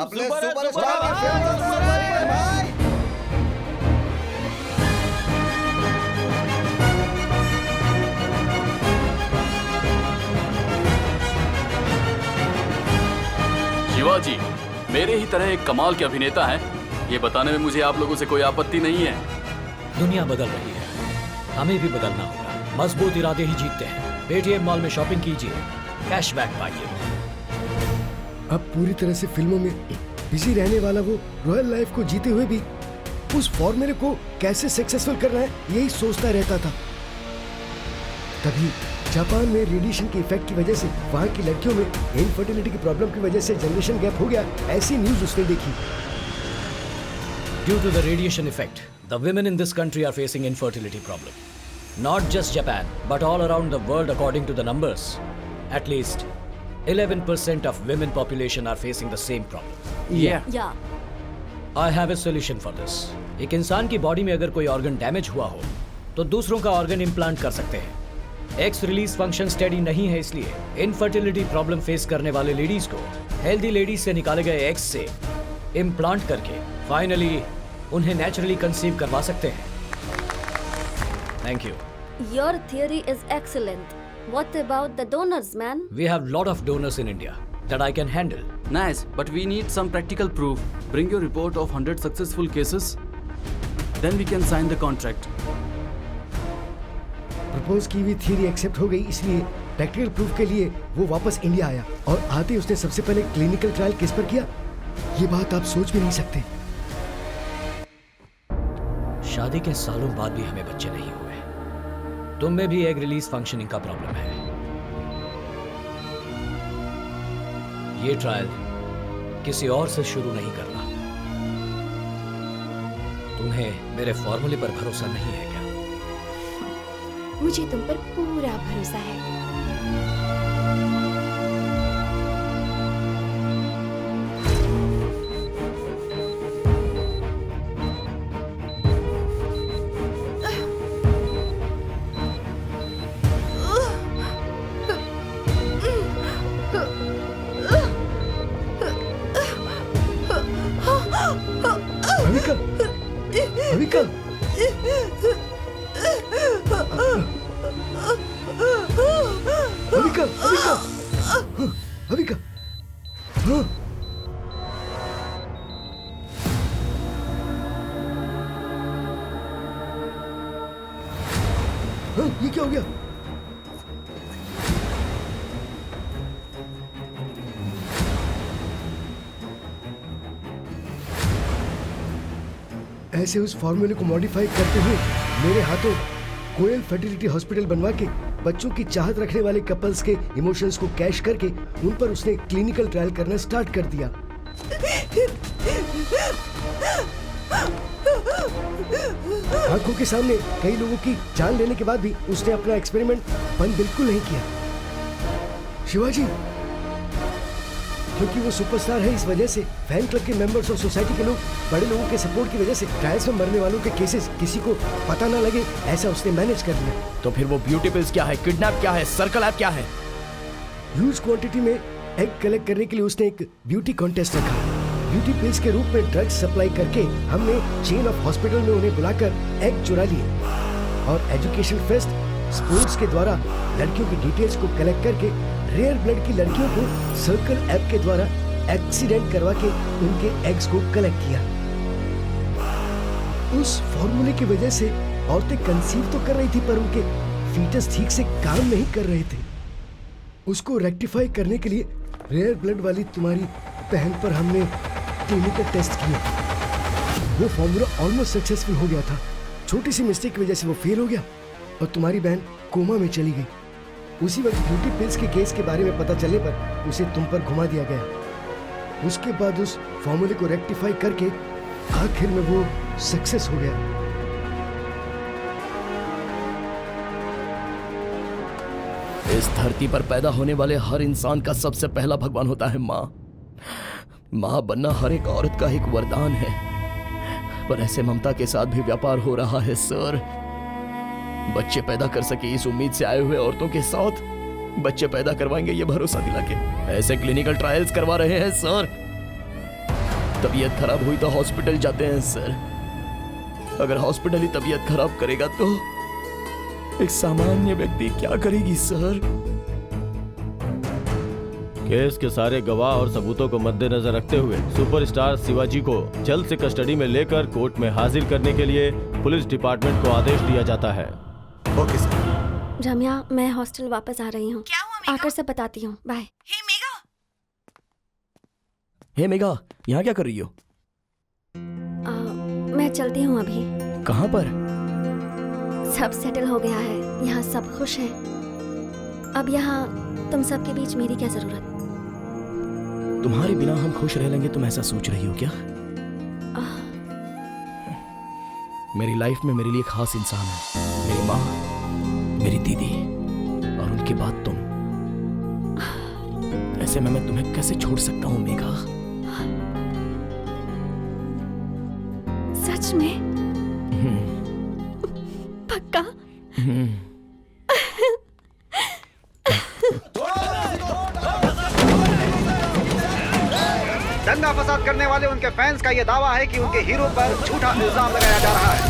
अपने सुपरस्टार की फिल्म तो सुपर हिट है भाई। शिवाजी मेरे ही तरह एक कमाल के अभिनेता हैं, ये बताने में मुझे आप लोगों से कोई आपत्ति नहीं है। दुनिया बदल रही है, हमें भी बदलना होगा। मजबूत इरादे ही जीतते हैं। पेटीएम मॉल में शॉपिंग कीजिए, कैशबैक पाइए। अब पूरी तरह से फिल्मों में बिजी रहने वाला वो रॉयल लाइफ को जीते हुए भी उस फॉर्मूले को कैसे सक्सेसफुल करना है यही सोचता रहता था। तभी जापान में रेडिएशन के इफेक्ट की वजह से वहाँ की लड़कियों में इनफर्टिलिटी की प्रॉब्लम की वजह से जनरेशन गैप हो गया, ऐसी न्यूज उसने देखी। Due to the radiation effect, the women in this country are facing infertility problem. Not just Japan, but all around the world according to the numbers. At least 11% of women population are facing the same problem. Yeah. I have a solution for this. एक इंसान की body में अगर कोई organ damage हुआ हो तो दूसरों का ऑर्गन इम्प्लांट कर सकते हैं। एक्स रिलीज फंक्शन स्टेडी नहीं है, इसलिए इनफर्टिलिटी प्रॉब्लम फेस करने वाले लेडीज को हेल्दी लेडीज से निकाले गए एग्स से इम्प्लांट करके फाइनली उन्हें नेचुरली कंसीव करवा सकते हैं। Thank you. Your theory is excellent. What about the donors, man? We have lot of donors in India that I can handle. Nice, but we need some practical proof. Bring your report of 100 successful cases. Then we can sign the contract. Propose की हुई theory accept हो गई, इसलिए practical proof के लिए वो वापस India आया और आते उसने सबसे पहले क्लिनिकल ट्रायल किस पर किया, ये बात आप सोच भी नहीं सकते। शादी के सालों बाद भी हमें बच्चे नहीं हुए। तुम में भी एग रिलीज फंक्शनिंग का प्रॉब्लम है। ये ट्रायल किसी और से शुरू नहीं करना। तुम्हें मेरे फॉर्मूले पर भरोसा नहीं है क्या? मुझे तुम पर पूरा भरोसा है। अविका, अविका, अविका, अविका, अविका, हाँ। हाँ, ये क्या हो गया? ऐसे उस फॉर्मूले को मॉडिफाई करते हुए मेरे हाथों कोयल फर्टिलिटी हॉस्पिटल बनवा के बच्चों की चाहत रखने वाले कपल्स के इमोशंस को कैश करके उन पर उसने क्लिनिकल ट्रायल करना स्टार्ट कर दिया। आंखों के सामने कई लोगों की जान लेने के बाद भी उसने अपना एक्सपेरिमेंट बंद बिल्कुल नहीं किया। शिवाजी, क्योंकि वो सुपरस्टार है, इस वजह से फैन क्लब के मेंबर्स और सोसाइटी के लोग, बड़े लोगों के सपोर्ट की वजह से ट्रायल्स में मरने वालों के केसेस किसी को पता ना लगे, ऐसा उसने मैनेज कर दिया। तो फिर वो ब्यूटी पिल्स क्या है, किडनैप क्या है, सर्कल ऐप क्या है? ह्यूज क्वांटिटी में एग कलेक्ट करने के लिए उसने एक ब्यूटी कॉन्टेस्ट रखा। ब्यूटी पिल्स के रूप में ड्रग्स सप्लाई करके हमने चेन ऑफ हॉस्पिटल में उन्हें बुलाकर एग चुरा लिए और एजुकेशन फेस्ट स्पोर्ट्स के द्वारा लड़कियों की डिटेल्स को कलेक्ट करके रेयर ब्लड की लड़कियों को सर्कल ऐप के द्वारा एक्सीडेंट करवा के उनके एग्स को कलेक्ट किया। उस फॉर्मूले की वजह से औरतें कंसीव तो कर रही थी पर उनके फीटस ठीक से काम नहीं कर रहे थे। उसको रेक्टिफाई करने के लिए रेयर ब्लड वाली तुम्हारी बहन पर हमने क्लिनिकल टेस्ट किया। वो फॉर्मूला ऑलमोस्ट सक्सेसफुल हो गया था। छोटी सी मिस्टेक की वजह से वो फेल हो गया और तुम्हारी बहन कोमा में चली गई। उसी वक्त ब्यूटी पिल्स के केस के बारे में पता चलने पर उसे तुम पर घुमा दिया गया। उसके बाद उस फॉर्मूले को रेक्टिफाई करके आखिर में वो सक्सेस हो गया। इस धरती पर पैदा होने वाले हर इंसान का सबसे पहला भगवान होता है माँ। माँ बनना हर एक औरत का एक वरदान है, पर ऐसे ममता के साथ भी व्यापार हो रहा है सर। बच्चे पैदा कर सके इस उम्मीद से आए हुए औरतों के साथ बच्चे पैदा करवाएंगे ये भरोसा दिला के ऐसे क्लिनिकल ट्रायल्स करवा रहे हैं सर। तबीयत खराब हुई तो हॉस्पिटल जाते हैं सर। अगर हॉस्पिटल ही तबीयत खराब करेगा तो एक सामान्य व्यक्ति क्या करेगी सर? केस के सारे गवाह और सबूतों को मद्देनजर रखते हुए सुपरस्टार शिवाजी को जल्द से कस्टडी में लेकर कोर्ट में हाजिर करने के लिए पुलिस डिपार्टमेंट को आदेश दिया जाता है। Okay sir. रम्या, मैं हॉस्टल वापस आ रही हूँ। क्या हुआ मेघा? आकर से बताती हूँ। बाय। हे मेघा, हे मेघा, यहाँ क्या कर रही हो? मैं चलती हूँ अभी। कहाँ पर? सब सेटल हो गया है, यहाँ सब खुश हैं। अब यहाँ तुम सबके बीच मेरी क्या जरूरत? तुम्हारे बिना हम खुश रह लेंगे, तुम ऐसा सोच रही हो क्या? मेरी लाइफ में मेरे लिए खास इंसान है, मेरी माँ, मेरी दीदी और उनके बाद तुम। ऐसे में मैं तुम्हें कैसे छोड़ सकता हूँ मेघा? सच में? पक्का? दंगा फसाद करने वाले उनके फैंस का ये दावा है कि उनके हीरो पर झूठा इल्जाम लगाया जा रहा है।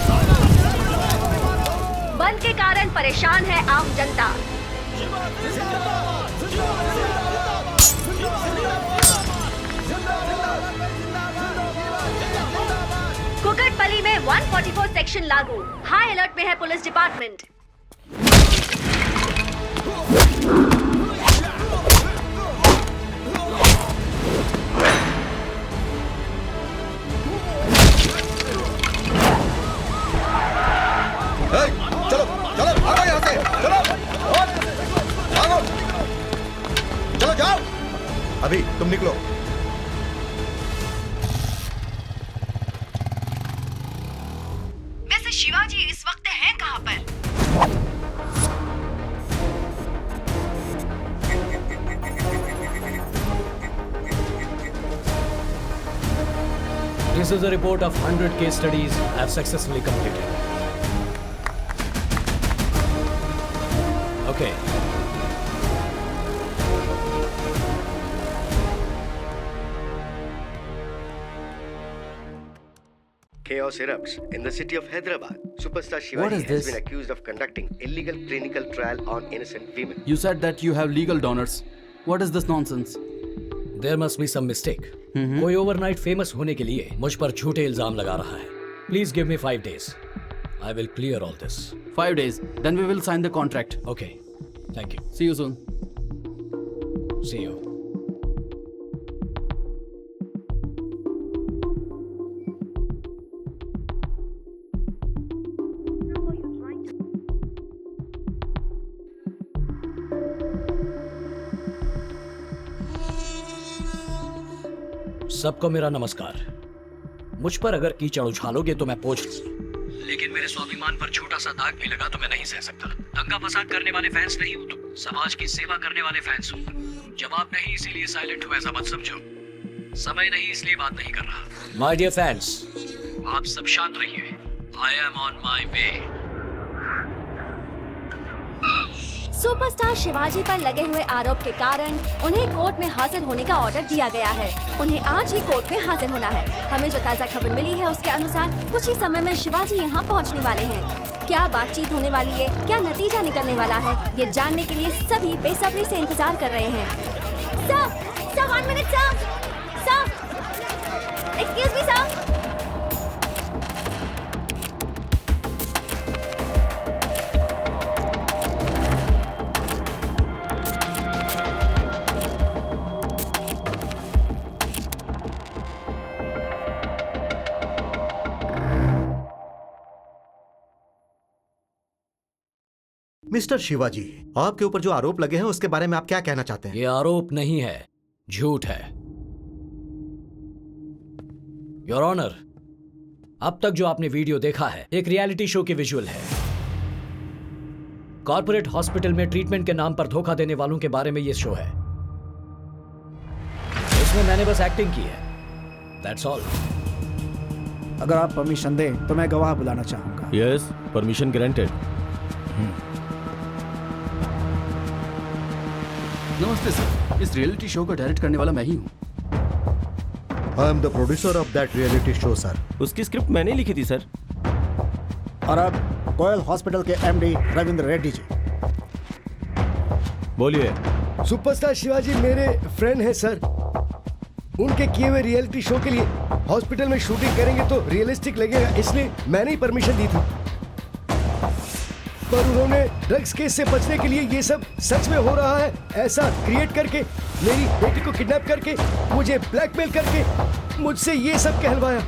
बंद के कारण परेशान है आम जनता। कुकटपल्ली में 144 सेक्शन लागू। हाई अलर्ट में है पुलिस डिपार्टमेंट। चलो चलो भागो यहाँ से, चलो भागो, चलो जाओ। अभी तुम निकलो। वैसे शिवाजी इस वक्त हैं कहाँ पर? This is a report of 100 case studies I have successfully completed. Okay. Chaos erupts in the city of Hyderabad. Superstar Shivaji has been accused of conducting illegal clinical trial on innocent women. You said that you have legal donors. What is this nonsense? There must be some mistake. कोई overnight famous होने के लिए मुझ पर झूठे इल्जाम लगा रहा है। Please give me 5 days. I will clear all this. 5 days. Then we will sign the contract. Okay. Thank you. See you soon. See you. सबको मेरा नमस्कार। मुझ पर अगर कीचड़ उछालोगे तो मैं पोंछ, लेकिन मेरे स्वाभिमान पर छोटा सा दाग भी लगा तो मैं नहीं सह सकता। दंगा फसाद करने वाले फैंस नहीं हो तुम, समाज की सेवा करने वाले फैंस हो। जवाब नहीं इसीलिए साइलेंट हो, ऐसा मत समझो। समय नहीं इसलिए बात नहीं कर रहा। माय डियर फैंस, आप सब शांत रहिए। I am on my way. Superstar Shivaji पर लगे हुए आरोप के कारण उन्हें कोर्ट में हाजिर होने का ऑर्डर दिया गया है। उन्हें आज ही कोर्ट में हाजिर होना है। हमें जो ताज़ा खबर मिली है उसके अनुसार कुछ ही समय में शिवाजी यहाँ पहुँचने वाले हैं। क्या बातचीत होने वाली है, क्या नतीजा निकलने वाला है, ये जानने के लिए सभी बेसब्री से इंतजार कर रहे हैं। Sir 1 minute sir, excuse me sir. Mister Shivaji, आपके ऊपर जो आरोप लगे हैं उसके बारे में आप क्या कहना चाहते हैं? ये आरोप नहीं है, झूठ है। योर ऑनर, अब तक जो आपने वीडियो देखा है एक रियलिटी शो की विजुअल है। कॉर्पोरेट हॉस्पिटल में ट्रीटमेंट के नाम पर धोखा देने वालों के बारे में ये शो है। इसमें मैंने बस एक्टिंग की है, दैट्स ऑल। अगर आप परमिशन दें तो मैं गवाह बुलाना चाहूंगा। Yes, permission granted. नमस्ते सर, इस रियलिटी शो को डायरेक्ट करने वाला मैं ही हूँ। I am the producer of that reality show sir. उसकी स्क्रिप्ट मैंने लिखी थी सर। और अब कोयल हॉस्पिटल के एमडी रविंद्र रेड्डी जी। बोलिए। सुपरस्टार शिवाजी मेरे फ्रेंड हैं सर। उनके किए हुए रियलिटी शो के लिए हॉस्पिटल में शूटिंग करेंगे तो रियलिस्टिक लगेगा, इसलिए मैंने ही परमिशन दी थी। पर उन्होंने ड्रग्स केस से बचने के लिए ये सब सच में हो रहा है ऐसा क्रिएट करके, मेरी बेटी को किडनैप करके, मुझे ब्लैकमेल करके मुझसे ये सब कहलवाया।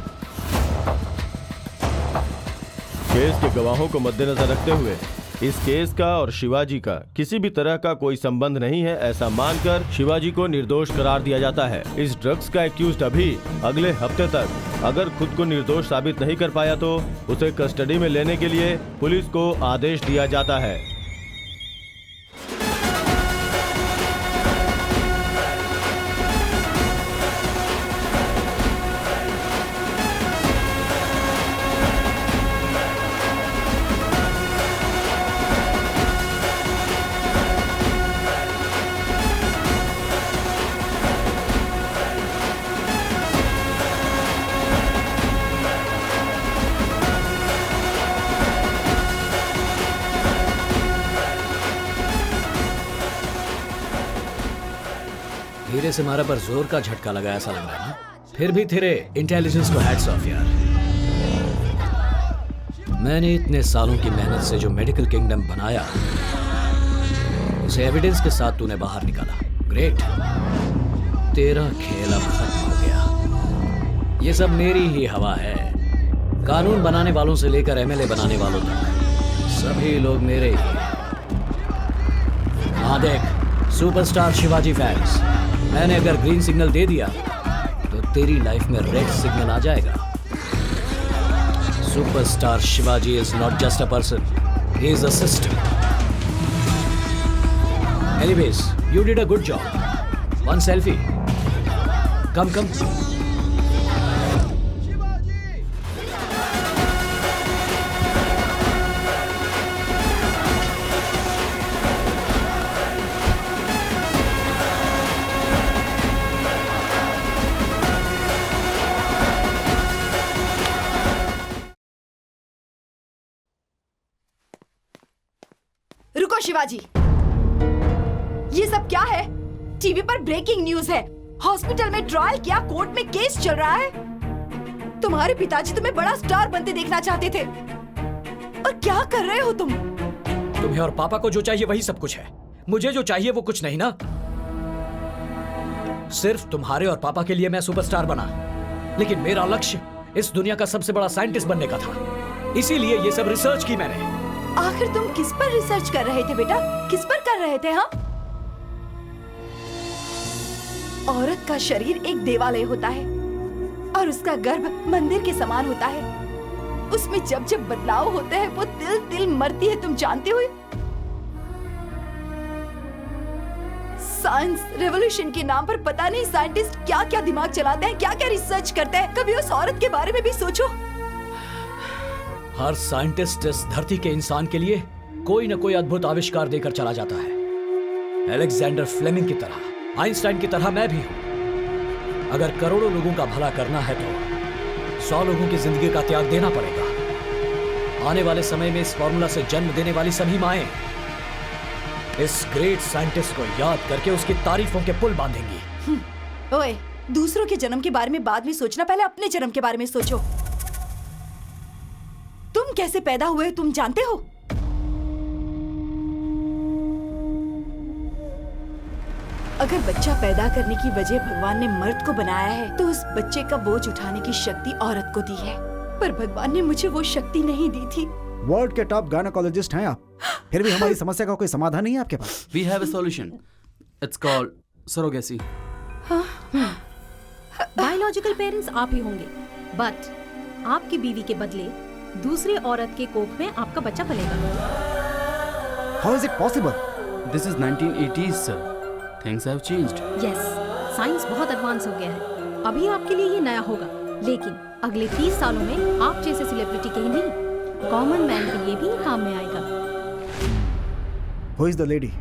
केस के गवाहों को मद्देनजर रखते हुए इस केस का और शिवाजी का किसी भी तरह का कोई संबंध नहीं है ऐसा मानकर शिवाजी को निर्दोष करार दिया जाता है। इस ड्रग्स का एक्यूज्ड अभी अगले हफ्ते तक अगर खुद को निर्दोष साबित नहीं कर पाया तो उसे कस्टडी में लेने के लिए पुलिस को आदेश दिया जाता है। धीरे से मारा पर जोर का झटका लगा ऐसा लग रहा है ना। फिर भी तेरे इंटेलिजेंस को हैट्स ऑफ यार। मैंने इतने सालों की मेहनत से जो मेडिकल किंगडम बनाया उसे एविडेंस के साथ तूने बाहर निकाला। ग्रेट। तेरा खेल अब खत्म हो गया। ये सब मेरी ही हवा है। कानून बनाने वालों से लेकर एमएलए बनाने वालों तक सभी लोग मेरे ही हैं। हाँ देख सुपरस्टार शिवाजी फैंस, मैंने अगर ग्रीन सिग्नल दे दिया तो तेरी लाइफ में रेड सिग्नल आ जाएगा। Superstar Shivaji is not just a person, he is a system. Anyways, you did a good job. One selfie. Come come. रुको शिवाजी, ये सब क्या है? टीवी पर ब्रेकिंग न्यूज है। हॉस्पिटल में ट्रायल किया, कोर्ट में केस चल रहा है। तुम्हारे पिताजी तुम्हें बड़ा स्टार बनते देखना चाहते थे, और क्या कर रहे हो तुम? तुम्हें और पापा को जो चाहिए वही सब कुछ है। मुझे जो चाहिए वो कुछ नहीं ना। सिर्फ तुम्हारे और पापा के लिए मैं सुपरस्टार बना, लेकिन मेरा लक्ष्य इस दुनिया का सबसे बड़ा साइंटिस्ट बनने का था। इसीलिए ये सब रिसर्च की मैंने। आखिर तुम किस पर रिसर्च कर रहे थे बेटा? किस पर कर रहे थे? हाँ, औरत का शरीर एक देवालय होता है और उसका गर्भ मंदिर के समान होता है। उसमें जब जब बदलाव होते हैं वो तिल तिल मरती है, तुम जानते हो। साइंस रेवोल्यूशन के नाम पर पता नहीं साइंटिस्ट क्या क्या दिमाग चलाते हैं, क्या क्या रिसर्च करते हैं। कभी उस औरत के बारे में भी सोचो। हर साइंटिस्ट इस धरती के इंसान के लिए कोई न कोई अद्भुत आविष्कार देकर चला जाता है। अलेक्जेंडर फ्लेमिंग की तरह, आइंस्टाइन की तरह मैं भी हूं। अगर करोड़ों लोगों का भला करना है तो 100 लोगों की जिंदगी का त्याग देना पड़ेगा। आने वाले समय में इस फॉर्मूला से जन्म देने वाली सभी माएं इस ग्रेट साइंटिस्ट को याद करके उसकी तारीफों के पुल बांधेंगी। ओए, दूसरों के जन्म के बारे में बाद में सोचना, पहले अपने जन्म के बारे में सोचो। तुम कैसे पैदा हुए तुम जानते हो? अगर बच्चा पैदा करने की वजह भगवान ने मर्द को बनाया है तो उस बच्चे का बोझ उठाने की शक्ति औरत को दी है, पर भगवान ने मुझे वो शक्ति नहीं दी थी। वर्ल्ड के टॉप गायनेकोलॉजिस्ट हैं आप। फिर भी हमारी समस्या का कोई समाधान नहीं है आपके पास? We have a solution, it's called surrogacy. Biological parents आप ही होंगे, बट आपकी बीवी के बदले दूसरी औरत के कोख में आपका बच्चा पलेगा। How is it possible? This is 1980s sir, things have changed. Yes, science बहुत एडवांस हो गया है। अभी आपके लिए ये नया होगा, लेकिन अगले 30 सालों में आप जैसे सेलिब्रिटी के ही नहीं, कॉमन मैन के लिए भी काम में आएगा। Who is the lady?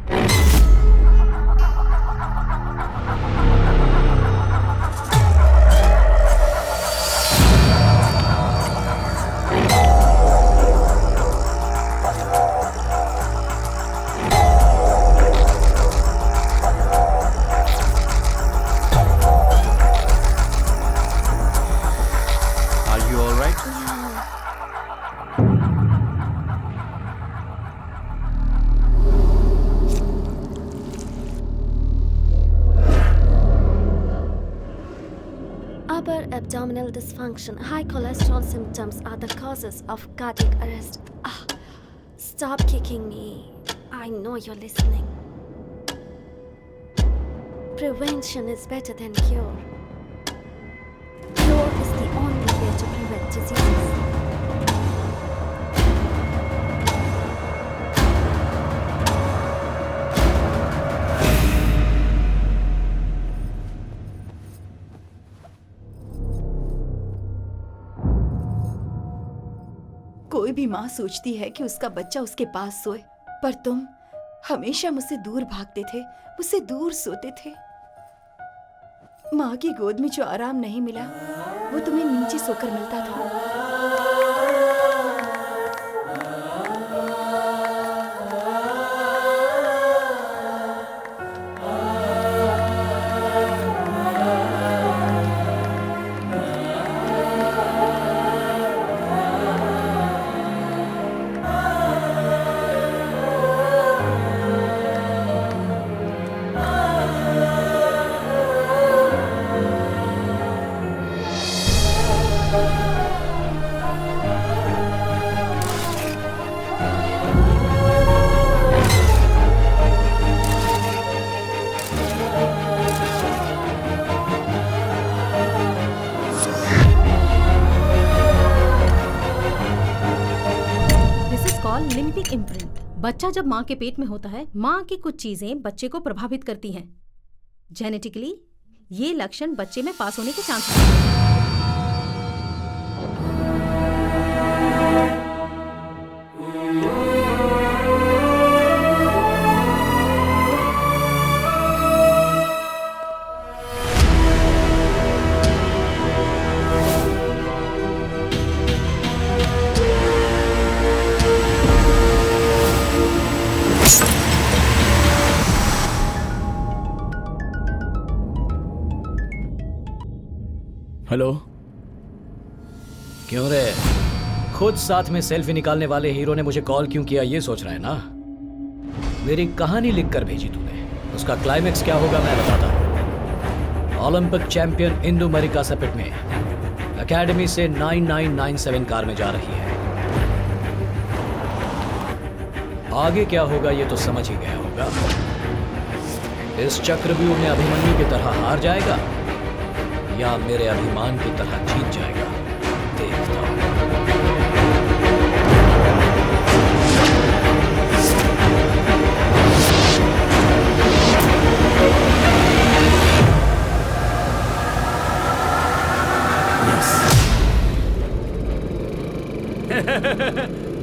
Abdominal dysfunction, high cholesterol symptoms are the causes of cardiac arrest. Stop kicking me. I know you're listening. Prevention is better than cure. Cure is the only way to prevent diseases. कोई भी माँ सोचती है कि उसका बच्चा उसके पास सोए, पर तुम हमेशा मुझसे दूर भागते थे, मुझसे दूर सोते थे। माँ की गोद में जो आराम नहीं मिला, वो तुम्हें नीचे सोकर मिलता था। Limbic imprint. बच्चा जब माँ के पेट में होता है, माँ की कुछ चीजें बच्चे को प्रभावित करती हैं। जेनेटिकली ये लक्षण बच्चे में पास होने के चांस हैं। हेलो, क्यों रे? खुद साथ में सेल्फी निकालने वाले हीरो ने मुझे कॉल क्यों किया, ये सोच रहा है ना? मेरी कहानी लिख कर भेजी तूने, उसका क्लाइमेक्स क्या होगा मैं बताता हूं। ओलंपिक चैंपियन इंदु मरिका सपिट में एकेडमी से 9997 कार में जा रही है। आगे क्या होगा ये तो समझ ही गया होगा। इस चक्रव्यूह में अभिमन्यु की तरह हार जाएगा या मेरे अभिमान की तरह जीत जाएगा, देखता हूं।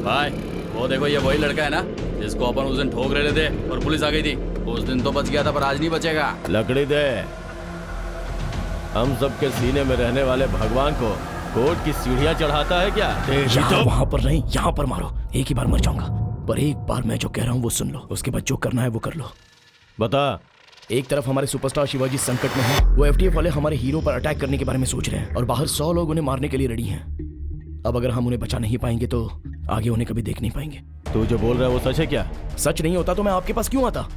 भाई वो देखो, ये वही लड़का है ना जिसको अपन उस दिन ठोक रहे थे और पुलिस आ गई थी। उस दिन तो बच गया था पर आज नहीं बचेगा। लकड़ी दे। हम सबके सीने में रहने वाले भगवान को कोर्ट की सीढ़ियां चढ़ाता है क्या? यहाँ वहां पर नहीं, यहाँ पर मारो, एक ही बार मर जाऊंगा। पर एक बार मैं जो कह रहा हूँ वो सुन लो, उसके बाद जो करना है वो कर लो। बता। एक तरफ हमारे सुपरस्टार शिवाजी संकट में है, वो एफटीएफ वाले हमारे हीरो पर अटैक करने के बारे में सोच रहे हैं और बाहर 100 लोग उन्हें मारने के लिए रेडी हैं। अब अगर हम उन्हें बचा नहीं पाएंगे तो आगे उन्हें कभी देख नहीं पाएंगे। तू जो बोल रहा है वो सच है क्या? सच नहीं होता तो मैं आपके पास क्यों आता?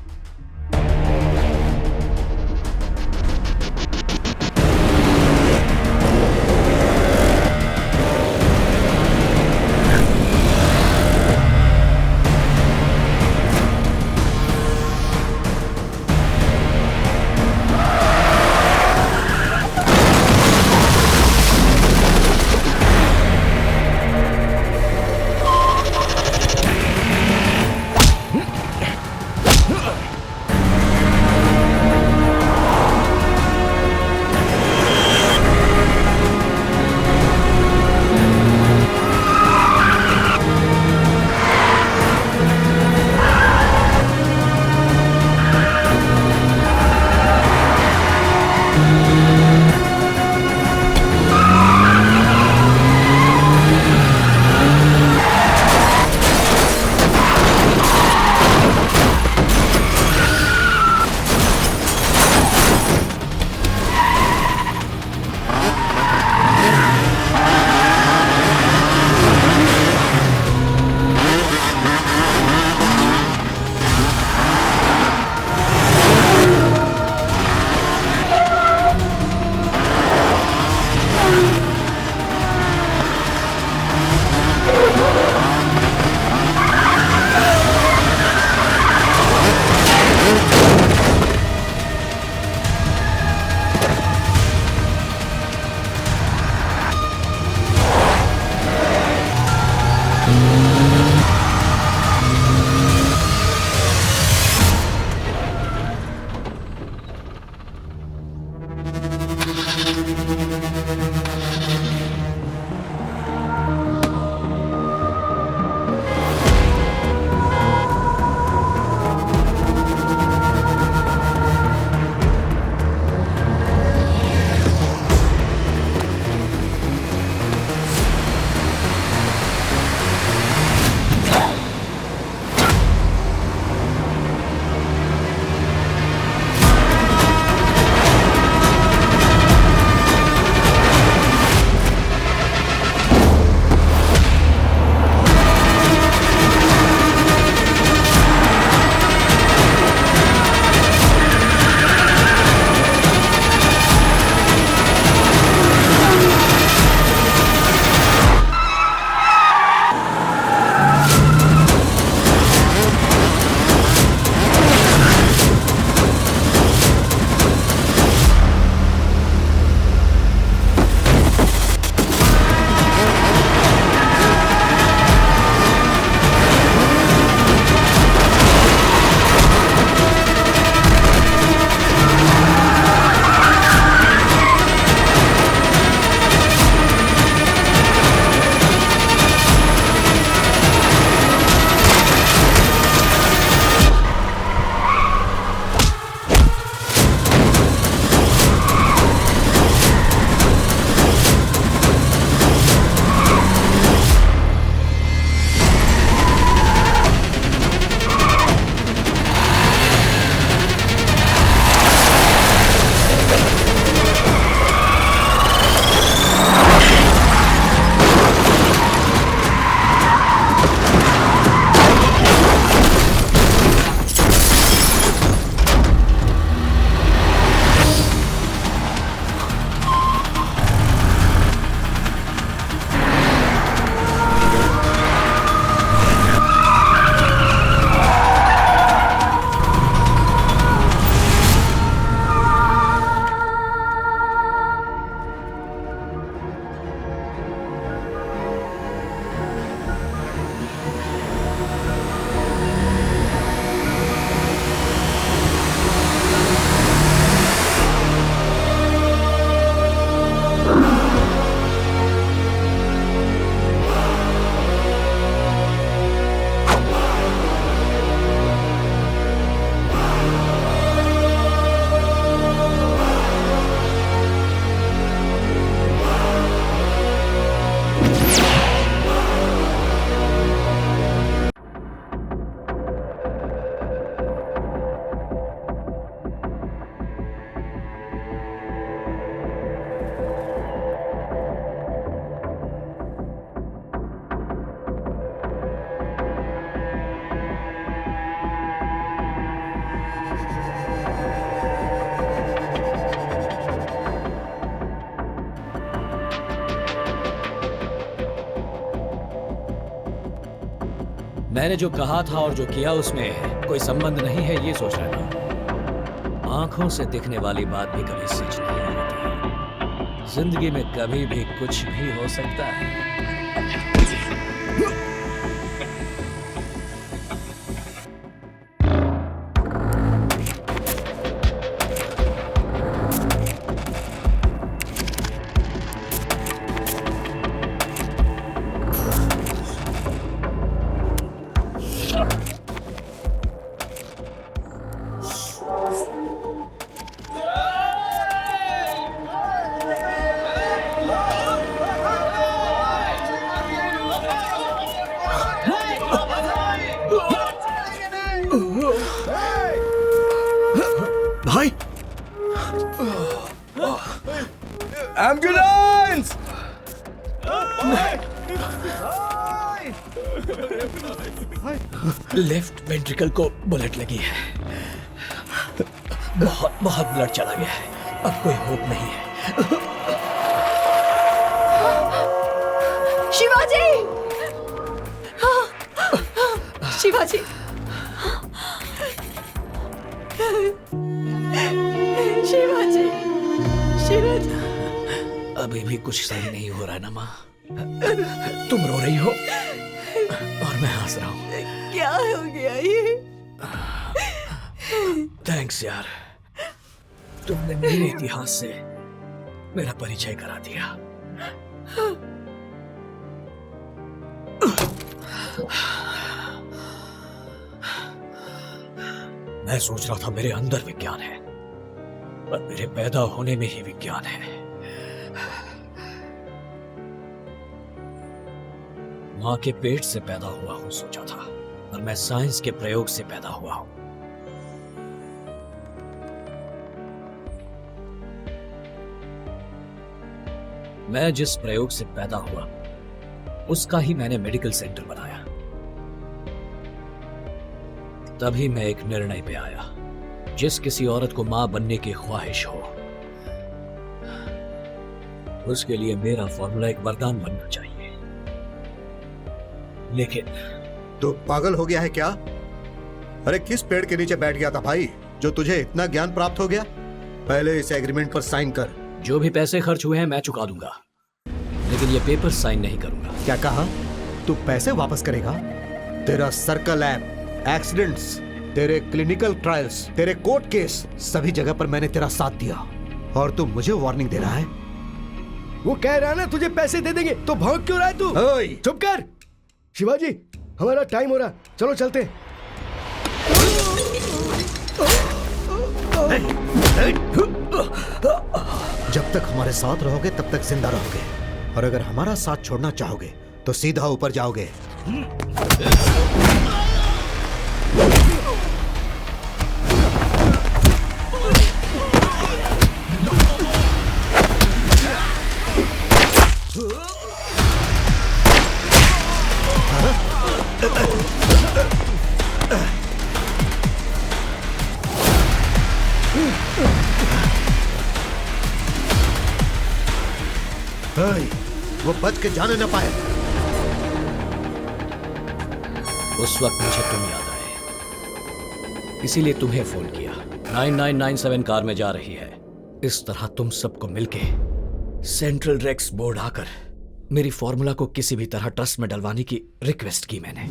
मैंने जो कहा था और जो किया उसमें कोई संबंध नहीं है, ये सोच रहा था। आंखों से दिखने वाली बात भी कभी सच नहीं होती। जिंदगी में कभी भी कुछ भी हो सकता है। भाई, एम्बुलेंस! लेफ्ट वेंट्रिकल को बुलेट लगी है। बहुत बहुत ब्लड चला गया है। अब कोई होप नहीं है। शिवाजी! शिवाजी! शिवाजी! शिवाजी! अभी भी कुछ सही नहीं हो रहा है ना माँ। तुम रो रही हो और मैं हंस रहा हूँ। क्या हो गया ये? थैंक्स यार, तुमने मेरे इतिहास से मेरा परिचय करा दिया। मैं सोच रहा था मेरे अंदर विज्ञान है, पर मेरे पैदा होने में ही विज्ञान है। मां के पेट से पैदा हुआ हूं सोचा था, पर मैं साइंस के प्रयोग से पैदा हुआ हूं। मैं जिस प्रयोग से पैदा हुआ उसका ही मैंने मेडिकल सेंटर बनाया। तभी मैं एक निर्णय पे आया, जिस किसी औरत को मां बनने की ख्वाहिश हो उसके लिए मेरा फॉर्मूला एक वरदान बनना चाहिए। लेकिन तो पागल हो गया है क्या? अरे किस पेड़ के नीचे बैठ गया था भाई जो तुझे इतना ज्ञान प्राप्त हो गया? पहले इस एग्रीमेंट पर साइन कर। जो भी पैसे खर्च हुए हैं मैं चुका दूंगा, लेकिन ये पेपर साइन नहीं करूंगा। क्या कहा? तू पैसे वापस करेगा? तेरा सर्कल लैब, एक्सीडेंट्स, तेरे क्लिनिकल ट्रायल्स, तेरे कोर्ट केस, सभी जगह पर मैंने तेरा साथ दिया और तू मुझे वार्निंग दे रहा है? वो कह रहा है ना तुझे पैसे दे देंगे, तो भाग क्यों रहा है तू? चुप कर। शिवाजी, हमारा टाइम हो रहा, चलो चलते हैं। जब तक हमारे साथ रहोगे तब तक जिंदा रहोगे, और अगर हमारा साथ छोड़ना चाहोगे तो सीधा ऊपर जाओगे। वो बच के जाने न पाए। उस वक्त मुझे तुम याद आए, इसीलिए तुम्हें फोन किया। 9997 कार में जा रही है। इस तरह तुम सबको मिलके सेंट्रल रेक्स बोर्ड आकर मेरी फॉर्मूला को किसी भी तरह ट्रस्ट में डलवाने की रिक्वेस्ट की मैंने।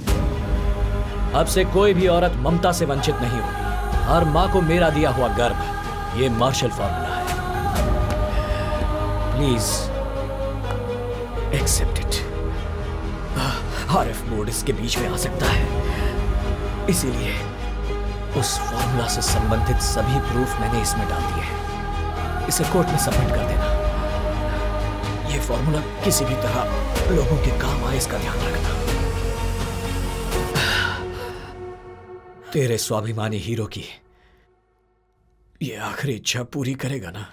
अब से कोई भी औरत ममता से वंचित नहीं होगी। हर मां को मेरा दिया हुआ गर्भ ये मार्शल फॉर्मूला है। Please accept it. RF board इसके बीच में आ सकता है, इसीलिए उस फॉर्मूला से संबंधित सभी प्रूफ मैंने इसमें डाल दिए हैं। इसे कोर्ट में सबमिट कर देना। ये फॉर्मूला किसी भी तरह लोगों के काम आए इसका ध्यान रखना। तेरे स्वाभिमानी हीरो की ये आखिरी इच्छा पूरी करेगा ना?